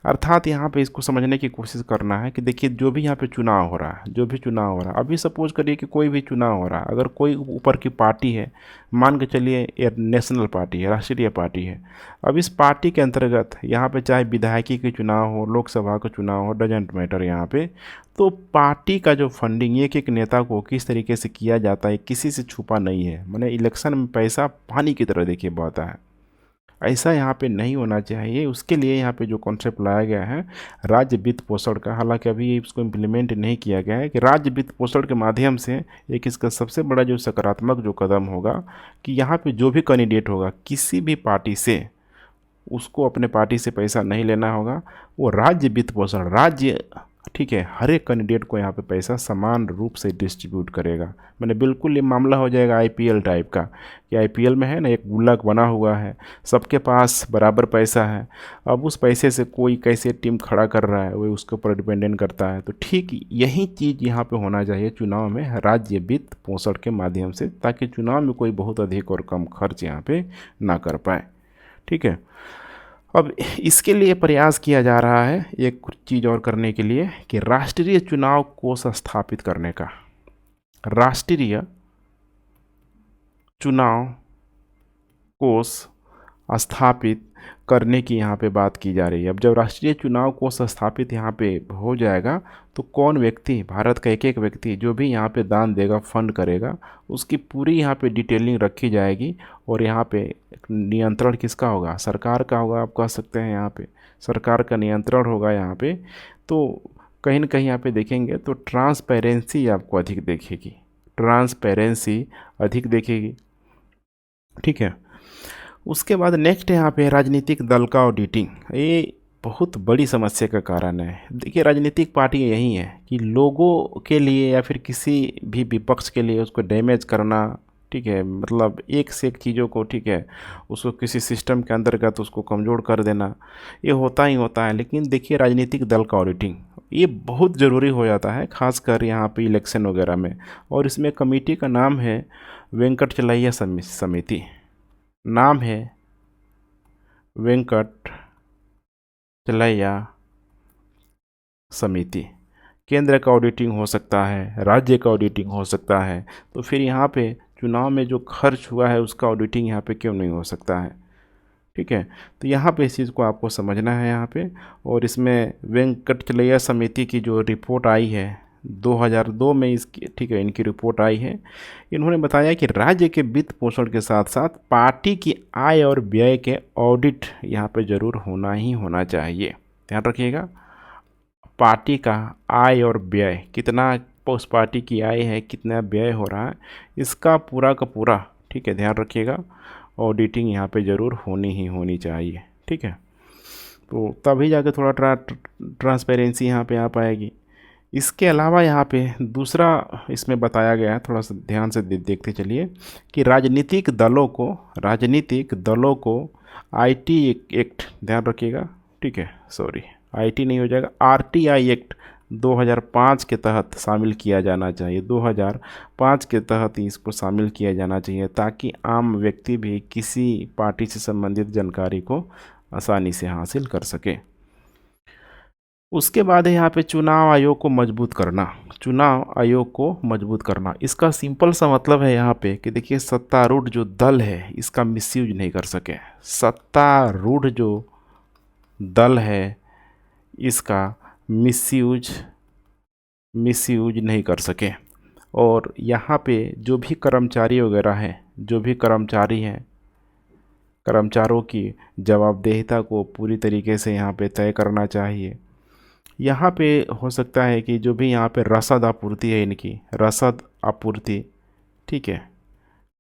अर्थात यहाँ पे इसको समझने की कोशिश करना है कि देखिए जो भी यहाँ पे चुनाव हो रहा है, जो भी चुनाव हो रहा है, अभी सपोज करिए कि कोई भी चुनाव हो रहा है, अगर कोई ऊपर की पार्टी है, मान के चलिए ये नेशनल पार्टी है, राष्ट्रीय पार्टी है, अब इस पार्टी के अंतर्गत यहाँ पे चाहे विधायकी के चुनाव हो, लोकसभा का चुनाव हो, डजेंट मैटर यहाँ पे, तो पार्टी का जो फंडिंग एक एक नेता को किस तरीके से किया जाता है किसी से छुपा नहीं है। मैंने इलेक्शन में पैसा पानी की तरह देखिए बहता है, ऐसा यहाँ पे नहीं होना चाहिए। उसके लिए यहाँ पे जो कॉन्सेप्ट लाया गया है राज्य वित्त पोषण का, हालांकि अभी इसको इम्प्लीमेंट नहीं किया गया है, कि राज्य वित्त पोषण के माध्यम से एक इसका सबसे बड़ा जो सकारात्मक जो कदम होगा कि यहाँ पे जो भी कैंडिडेट होगा किसी भी पार्टी से, उसको अपने पार्टी से पैसा नहीं लेना होगा, वो राज्य वित्त पोषण, राज्य, ठीक है, हर एक कैंडिडेट को यहाँ पे पैसा समान रूप से डिस्ट्रीब्यूट करेगा। मैंने बिल्कुल ये मामला हो जाएगा आईपीएल टाइप का, कि आईपीएल में है ना एक गुल्लक बना हुआ है, सबके पास बराबर पैसा है, अब उस पैसे से कोई कैसे टीम खड़ा कर रहा है वो उसके ऊपर डिपेंडेंट करता है। तो ठीक यही चीज़ यहाँ पे होना चाहिए चुनाव में राज्य वित्त पोषण के माध्यम से, ताकि चुनाव में कोई बहुत अधिक और कम खर्च यहाँ पे ना कर पाए, ठीक है। अब इसके लिए प्रयास किया जा रहा है एक कुछ चीज़ और करने के लिए, कि राष्ट्रीय चुनाव कोष स्थापित करने का, राष्ट्रीय चुनाव कोष स्थापित करने की यहाँ पे बात की जा रही है। अब जब राष्ट्रीय चुनाव कोष स्थापित यहाँ पे हो जाएगा, तो कौन व्यक्ति, भारत का एक एक व्यक्ति जो भी यहाँ पे दान देगा, फंड करेगा, उसकी पूरी यहाँ पे डिटेलिंग रखी जाएगी। और यहाँ पे नियंत्रण किसका होगा, सरकार का होगा, आप कह सकते हैं यहाँ पे सरकार का नियंत्रण होगा यहाँ पे। तो कहीं ना कहीं यहाँ पे देखेंगे तो ट्रांसपेरेंसी आपको अधिक देखेगी, ट्रांसपेरेंसी अधिक देखेगी, ठीक है। उसके बाद नेक्स्ट यहाँ पे राजनीतिक दल का ऑडिटिंग, ये बहुत बड़ी समस्या का कारण है। देखिए राजनीतिक पार्टी यही है कि लोगों के लिए या फिर किसी भी विपक्ष के लिए उसको डैमेज करना, ठीक है, मतलब एक से एक चीज़ों को, ठीक है, उसको किसी सिस्टम के अंतर्गत उसको कमज़ोर कर देना, ये होता ही होता है। लेकिन देखिए राजनीतिक दल का ऑडिटिंग ये बहुत ज़रूरी हो जाता है, खासकर यहाँ पे इलेक्शन वगैरह में। और इसमें कमेटी का नाम है वेंकट चलैया समिति, नाम है वेंकट चलैया समिति। केंद्र का ऑडिटिंग हो सकता है, राज्य का ऑडिटिंग हो सकता है, तो फिर यहाँ पे चुनाव में जो खर्च हुआ है उसका ऑडिटिंग यहाँ पे क्यों नहीं हो सकता है, ठीक है। तो यहाँ पे इस चीज़ को आपको समझना है यहाँ पे। और इसमें वेंकट चलैया समिति की जो रिपोर्ट आई है 2002 में इसकी ठीक है इनकी रिपोर्ट आई है। इन्होंने बताया कि राज्य के वित्त पोषण के साथ साथ पार्टी की आय और व्यय के ऑडिट यहाँ पे ज़रूर होना ही होना चाहिए। ध्यान रखिएगा, पार्टी का आय और व्यय, कितना उस पार्टी की आय है, कितना व्यय हो रहा है, इसका पूरा का पूरा ठीक है ध्यान रखिएगा, ऑडिटिंग यहाँ पे ज़रूर होनी ही होनी चाहिए। ठीक है, तो तभी जाके थोड़ा ट्रांसपेरेंसी यहाँ पे आ पाएगी। इसके अलावा यहाँ पे दूसरा इसमें बताया गया है, थोड़ा सा ध्यान से देखते चलिए कि राजनीतिक दलों को आईटी एक्ट, ध्यान रखिएगा ठीक है, सॉरी आईटी नहीं हो जाएगा, आरटीआई एक्ट 2005 के तहत शामिल किया जाना चाहिए। 2005 के तहत इसको शामिल किया जाना चाहिए ताकि आम व्यक्ति भी किसी पार्टी से संबंधित जानकारी को आसानी से हासिल कर सके। उसके बाद है यहाँ पे चुनाव आयोग को मजबूत करना। चुनाव आयोग को मजबूत करना, इसका सिंपल सा मतलब है यहाँ पे कि देखिए सत्तारूढ़ जो दल है इसका मिसयूज नहीं कर सके। सत्तारूढ़ जो दल है इसका मिसयूज नहीं कर सके। और यहाँ पे जो भी कर्मचारी वगैरह हैं, जो भी कर्मचारी हैं, कर्मचारियों की जवाबदेहिता को पूरी तरीके से यहाँ पे तय करना चाहिए। यहाँ पे हो सकता है कि जो भी यहाँ पे रसद आपूर्ति है, इनकी रसद आपूर्ति ठीक है,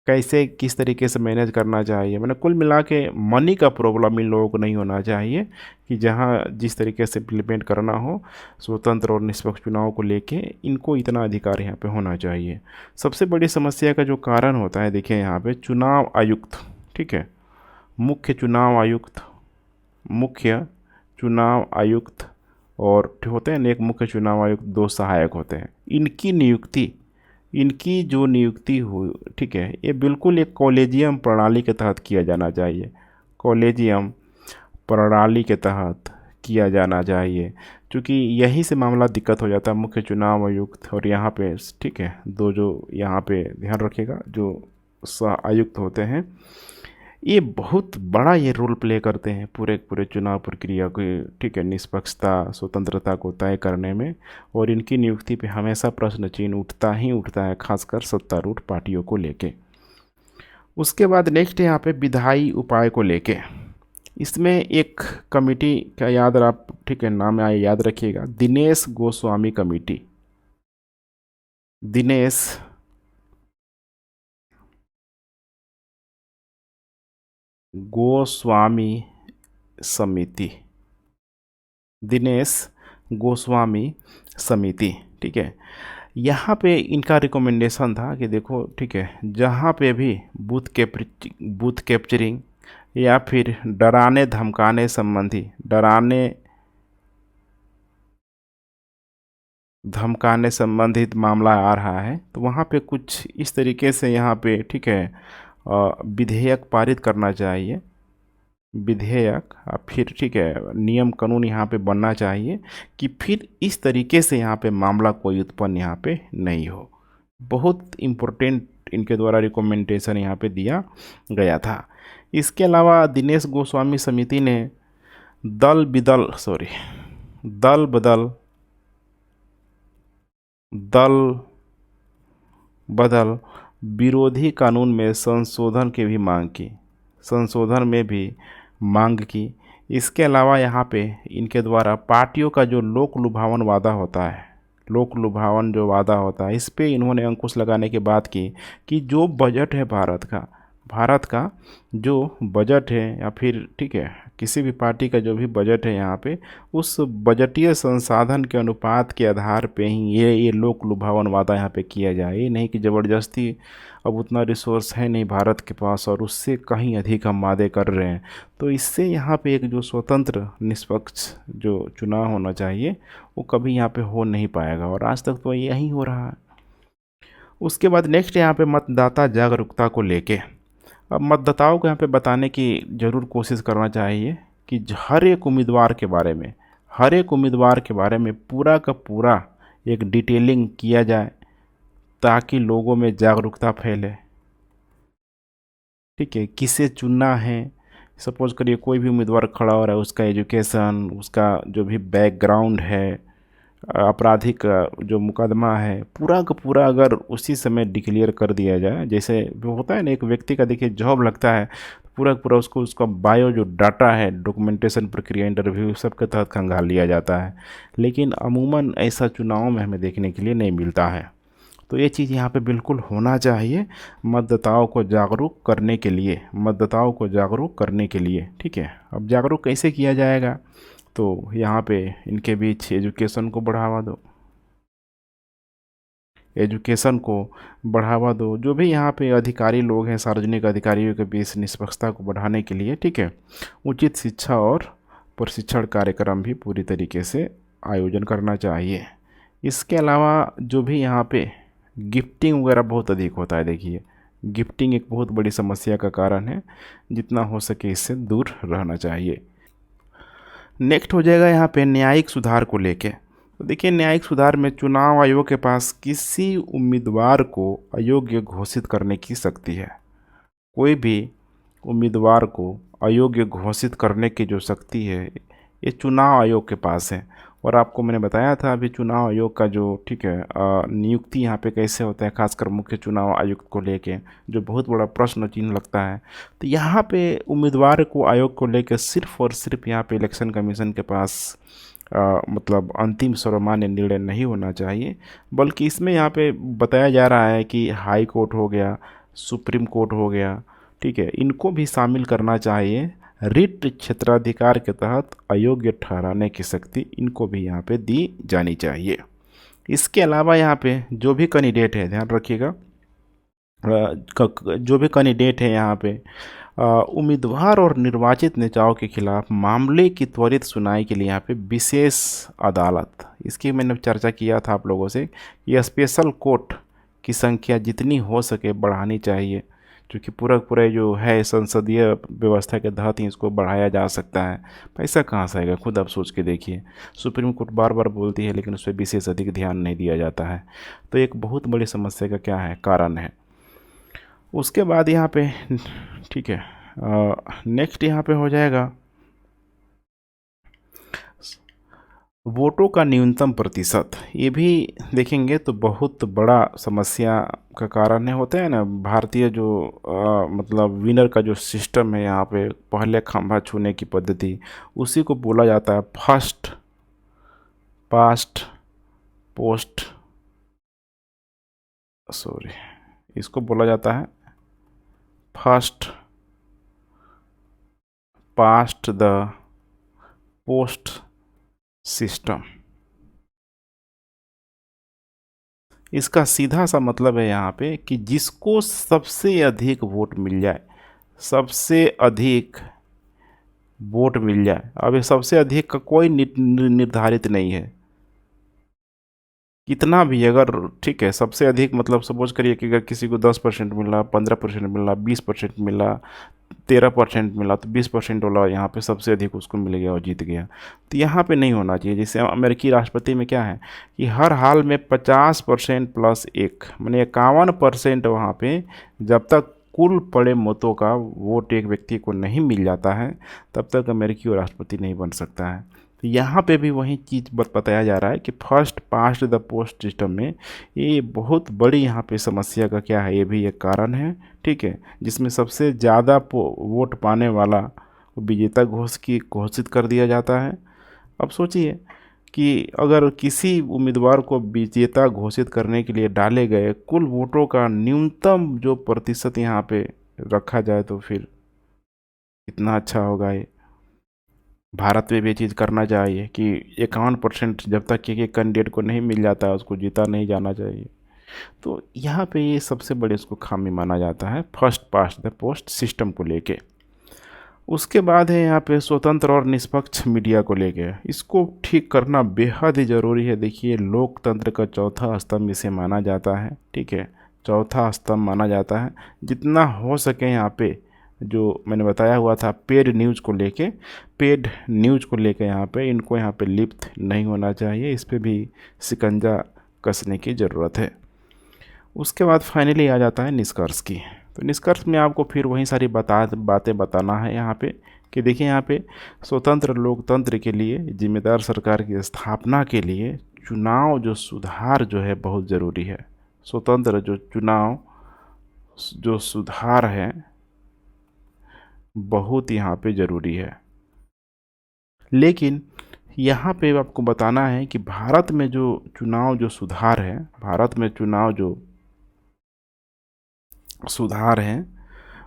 कैसे किस तरीके से मैनेज करना चाहिए, मैंने कुल मिला के मनी का प्रॉब्लम इन लोगों को नहीं होना चाहिए कि जहाँ जिस तरीके से इम्प्लीमेंट करना हो स्वतंत्र और निष्पक्ष चुनाव को लेके इनको इतना अधिकार यहाँ पे होना चाहिए। सबसे बड़ी समस्या का जो कारण होता है देखिए यहाँ पे चुनाव आयुक्त ठीक है, मुख्य चुनाव आयुक्त और होते हैं एक मुख्य चुनाव आयुक्त, 2 सहायक होते हैं। इनकी जो नियुक्ति हो ठीक है, ये बिल्कुल एक कॉलेजियम प्रणाली के तहत किया जाना चाहिए। कॉलेजियम प्रणाली के तहत किया जाना चाहिए, क्योंकि यहीं से मामला दिक्कत हो जाता है। मुख्य चुनाव आयुक्त और यहाँ पे ठीक है 2 जो यहाँ पे ध्यान रखिएगा जो सह आयुक्त होते हैं, ये बहुत बड़ा ये रोल प्ले करते हैं पूरे चुनाव प्रक्रिया को ठीक है, निष्पक्षता स्वतंत्रता को तय करने में। और इनकी नियुक्ति पे हमेशा प्रश्न चिन्ह उठता है, खासकर सत्तारूढ़ पार्टियों को लेके। उसके बाद नेक्स्ट यहाँ पे विधायी उपाय को लेके, इसमें एक कमेटी का याद आप ठीक है नाम याद रखिएगा, दिनेश गोस्वामी कमेटी। दिनेश गोस्वामी समिति, दिनेश गोस्वामी समिति ठीक है। यहाँ पे इनका रिकमेंडेशन था कि देखो ठीक है, जहाँ पे भी बूथ कैप्चरिंग या फिर डराने धमकाने संबंधित मामला आ रहा है, तो वहाँ पे कुछ इस तरीके से यहाँ पे ठीक है विधेयक पारित करना चाहिए, विधेयक फिर ठीक है नियम कानून यहाँ पे बनना चाहिए कि फिर इस तरीके से यहाँ पे मामला कोई उत्पन्न यहाँ पे नहीं हो। बहुत इम्पोर्टेंट इनके द्वारा रिकमेंडेशन यहाँ पे दिया गया था। इसके अलावा दिनेश गोस्वामी समिति ने दल बदल विरोधी कानून में संशोधन में भी मांग की। इसके अलावा यहाँ पे इनके द्वारा पार्टियों का जो लोक लुभावन जो वादा होता है, इस पे इन्होंने अंकुश लगाने की बात की कि जो बजट है भारत का जो बजट है या फिर ठीक है किसी भी पार्टी का जो भी बजट है यहाँ पे, उस बजटीय संसाधन के अनुपात के आधार पे ही ये लोक लुभावन वादा यहाँ पे किया जाए। ये नहीं कि ज़बरदस्ती अब उतना रिसोर्स है नहीं भारत के पास और उससे कहीं अधिक हम वादे कर रहे हैं। तो इससे यहाँ पे एक जो स्वतंत्र निष्पक्ष जो चुनाव होना चाहिए वो कभी यहाँ पे हो नहीं पाएगा, और आज तक तो यही हो रहा है। उसके बाद नेक्स्ट यहाँ पे मतदाता जागरूकता को लेके, अब मतदाताओं को यहाँ पे बताने की ज़रूर कोशिश करना चाहिए कि हर एक उम्मीदवार के बारे में पूरा का पूरा एक डिटेलिंग किया जाए ताकि लोगों में जागरूकता फैले। ठीक है, किसे चुनना है, सपोज करिए कोई भी उम्मीदवार खड़ा हो रहा है, उसका एजुकेशन, उसका जो भी बैकग्राउंड है, आपराधिक जो मुकदमा है पूरा का पूरा अगर उसी समय डिक्लेयर कर दिया जाए, जैसे वो होता है ना एक व्यक्ति का देखिए जॉब लगता है, पूरा का पूरा उसको उसका बायो जो डाटा है, डॉक्यूमेंटेशन प्रक्रिया, इंटरव्यू सब के तहत खंगाल लिया जाता है। लेकिन अमूमन ऐसा चुनाव में हमें देखने के लिए नहीं मिलता है। तो ये चीज़ यहाँ पे बिल्कुल होना चाहिए मतदाताओं को जागरूक करने के लिए, मतदाताओं को जागरूक करने के लिए। ठीक है, अब जागरूक कैसे किया जाएगा? तो यहाँ पे इनके बीच एजुकेशन को बढ़ावा दो, एजुकेशन को बढ़ावा दो। जो भी यहाँ पे अधिकारी लोग हैं, सार्वजनिक अधिकारियों के बीच निष्पक्षता को बढ़ाने के लिए, ठीक है, उचित शिक्षा और प्रशिक्षण कार्यक्रम भी पूरी तरीके से आयोजन करना चाहिए। इसके अलावा जो भी यहाँ पे गिफ्टिंग वगैरह बहुत अधिक होता है, देखिए गिफ्टिंग एक बहुत बड़ी समस्या का कारण है, जितना हो सके इससे दूर रहना चाहिए। नेक्स्ट हो जाएगा यहाँ पे न्यायिक सुधार को लेके। तो देखिए न्यायिक सुधार में चुनाव आयोग के पास किसी उम्मीदवार को अयोग्य घोषित करने की शक्ति है। कोई भी उम्मीदवार को अयोग्य घोषित करने की जो शक्ति है ये चुनाव आयोग के पास है। और आपको मैंने बताया था अभी चुनाव आयोग का जो, ठीक है, नियुक्ति यहाँ पे कैसे होता है, खासकर मुख्य चुनाव आयुक्त को लेके जो बहुत बड़ा प्रश्न चिन्ह लगता है। तो यहाँ पे उम्मीदवार को आयोग को लेकर सिर्फ और सिर्फ यहाँ पे इलेक्शन कमीशन के पास मतलब अंतिम सर्वमान्य निर्णय नहीं होना चाहिए, बल्कि इसमें यहाँ पे बताया जा रहा है कि हाई कोर्ट हो गया, सुप्रीम कोर्ट हो गया, ठीक है, इनको भी शामिल करना चाहिए। रिट क्षेत्राधिकार के तहत अयोग्य ठहराने की शक्ति इनको भी यहाँ पे दी जानी चाहिए। इसके अलावा यहाँ पे जो भी कैंडिडेट है, ध्यान रखिएगा, जो भी कैंडिडेट है यहाँ पे उम्मीदवार और निर्वाचित नेताओं के खिलाफ मामले की त्वरित सुनवाई के लिए यहाँ पे विशेष अदालत, इसकी मैंने चर्चा किया था आप लोगों से कि स्पेशल कोर्ट की संख्या जितनी हो सके बढ़ानी चाहिए, क्योंकि पूरा जो है संसदीय व्यवस्था के तहत ही इसको बढ़ाया जा सकता है। पैसा कहाँ से आएगा, खुद आप सोच के देखिए। सुप्रीम कोर्ट बार बार बोलती है लेकिन उस पर विशेष अधिक ध्यान नहीं दिया जाता है। तो एक बहुत बड़ी समस्या का क्या है, कारण है। उसके बाद यहाँ पे, ठीक है, नेक्स्ट यहाँ पे हो जाएगा वोटों का न्यूनतम प्रतिशत। ये भी देखेंगे तो बहुत बड़ा समस्या का कारण है। होता है ना भारतीय जो मतलब विनर का जो सिस्टम है, यहाँ पे पहले खंभा छूने की पद्धति, उसी को बोला जाता है फर्स्ट पास्ट पोस्ट, सॉरी, इसको बोला जाता है first past the post system. इसका सीधा सा मतलब है यहाँ पे कि जिसको सबसे अधिक वोट मिल जाए, सबसे अधिक वोट मिल जाए। अब ये सबसे अधिक का कोई निर्धारित नहीं है, कितना भी अगर, ठीक है, सबसे अधिक मतलब सपोज करिए कि अगर किसी को 10% मिला, 15% मिला, 20% मिला, 13% मिला, तो 20% वाला यहाँ पे सबसे अधिक उसको मिल गया और जीत गया। तो यहाँ पे नहीं होना चाहिए। जैसे अमेरिकी राष्ट्रपति में क्या है कि हर हाल में 50% प्लस 1 माने 51% वहाँ पे जब तक कुल पड़े मतों का वोट एक व्यक्ति को नहीं मिल जाता है तब तक अमेरिकी राष्ट्रपति नहीं बन सकता है। तो यहाँ पे भी वही चीज़ बताया जा रहा है कि first past the post system में ये बहुत बड़ी यहाँ पे समस्या का क्या है, ये भी एक कारण है, ठीक है, जिसमें सबसे ज़्यादा वोट पाने वाला विजेता घोषित कर दिया जाता है। अब सोचिए कि अगर किसी उम्मीदवार को विजेता घोषित करने के लिए डाले गए कुल वोटों का न्यूनतम जो प्रतिशत यहाँ पे रखा जाए तो फिर कितना अच्छा होगा। ये भारत में भी ये चीज़ करना चाहिए कि 51% जब तक कि एक कैंडिडेट को नहीं मिल जाता है उसको जीता नहीं जाना चाहिए। तो यहाँ पे ये सबसे बड़े इसको खामी माना जाता है first past the post system को लेके। उसके बाद है यहाँ पे स्वतंत्र और निष्पक्ष मीडिया को लेके, इसको ठीक करना बेहद ही ज़रूरी है। देखिए लोकतंत्र का चौथा स्तंभ इसे माना जाता है, ठीक है, चौथा स्तंभ माना जाता है। जितना हो सके यहाँ पे जो मैंने बताया हुआ था पेड न्यूज़ को लेके यहाँ पे इनको यहाँ पे लिप्त नहीं होना चाहिए। इस पे भी शिकंजा कसने की ज़रूरत है। उसके बाद फाइनली आ जाता है निष्कर्ष की। तो निष्कर्ष में आपको फिर वही सारी बातें बताना है यहाँ पे कि देखिए यहाँ पे स्वतंत्र लोकतंत्र के लिए जिम्मेदार सरकार की स्थापना के लिए चुनाव जो सुधार जो है बहुत ज़रूरी है। स्वतंत्र जो चुनाव जो सुधार है बहुत यहाँ पे ज़रूरी है। लेकिन यहाँ पे आपको बताना है कि भारत में जो चुनाव जो सुधार है, भारत में चुनाव जो सुधार है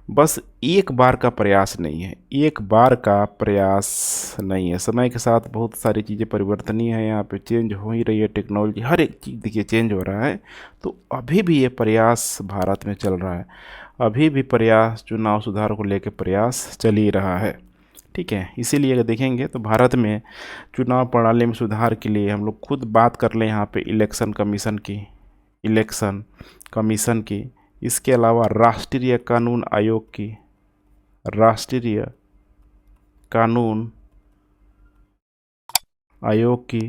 बस एक बार का प्रयास नहीं है, एक बार का प्रयास नहीं है। समय के साथ बहुत सारी चीज़ें परिवर्तनीय है, यहाँ पे चेंज हो ही रही है, टेक्नोलॉजी हर एक चीज़ देखिए चेंज हो रहा है। तो अभी भी ये प्रयास भारत में चल रहा है, अभी भी प्रयास चुनाव सुधार को लेकर प्रयास चल ही रहा है। ठीक है, इसीलिए अगर देखेंगे तो भारत में चुनाव प्रणाली में सुधार के लिए हम लोग खुद बात कर लें यहाँ पे इलेक्शन कमीशन की, इसके अलावा राष्ट्रीय कानून आयोग की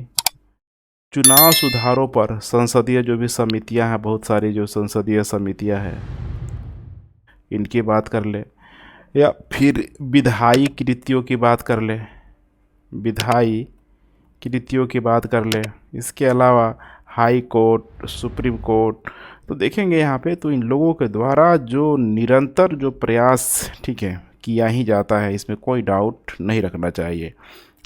चुनाव सुधारों पर संसदीय जो भी समितियां हैं, बहुत सारी जो संसदीय समितियां हैं इनकी बात कर ले, या फिर विधायी कृतियों की बात कर ले, इसके अलावा हाई कोर्ट, सुप्रीम कोर्ट। तो देखेंगे यहाँ पे तो इन लोगों के द्वारा जो निरंतर जो प्रयास ठीक है किया ही जाता है, इसमें कोई डाउट नहीं रखना चाहिए।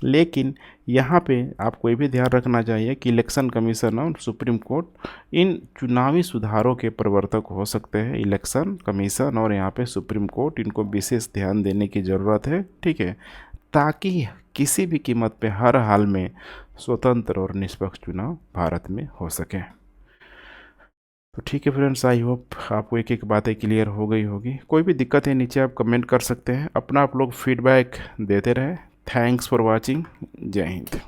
लेकिन यहाँ पे आपको ये भी ध्यान रखना चाहिए कि इलेक्शन कमीशन और सुप्रीम कोर्ट इन चुनावी सुधारों के प्रवर्तक हो सकते हैं। इलेक्शन कमीशन और यहाँ पे सुप्रीम कोर्ट, इनको विशेष ध्यान देने की ज़रूरत है। ठीक है, ताकि किसी भी कीमत पे हर हाल में स्वतंत्र और निष्पक्ष चुनाव भारत में हो सके। तो ठीक है फ्रेंड्स, आई होप आपको एक एक बातें क्लियर हो गई होगी। कोई भी दिक्कत है नीचे आप कमेंट कर सकते हैं, अपना आप लोग फीडबैक देते रहे। Thanks for watching. जय हिंद।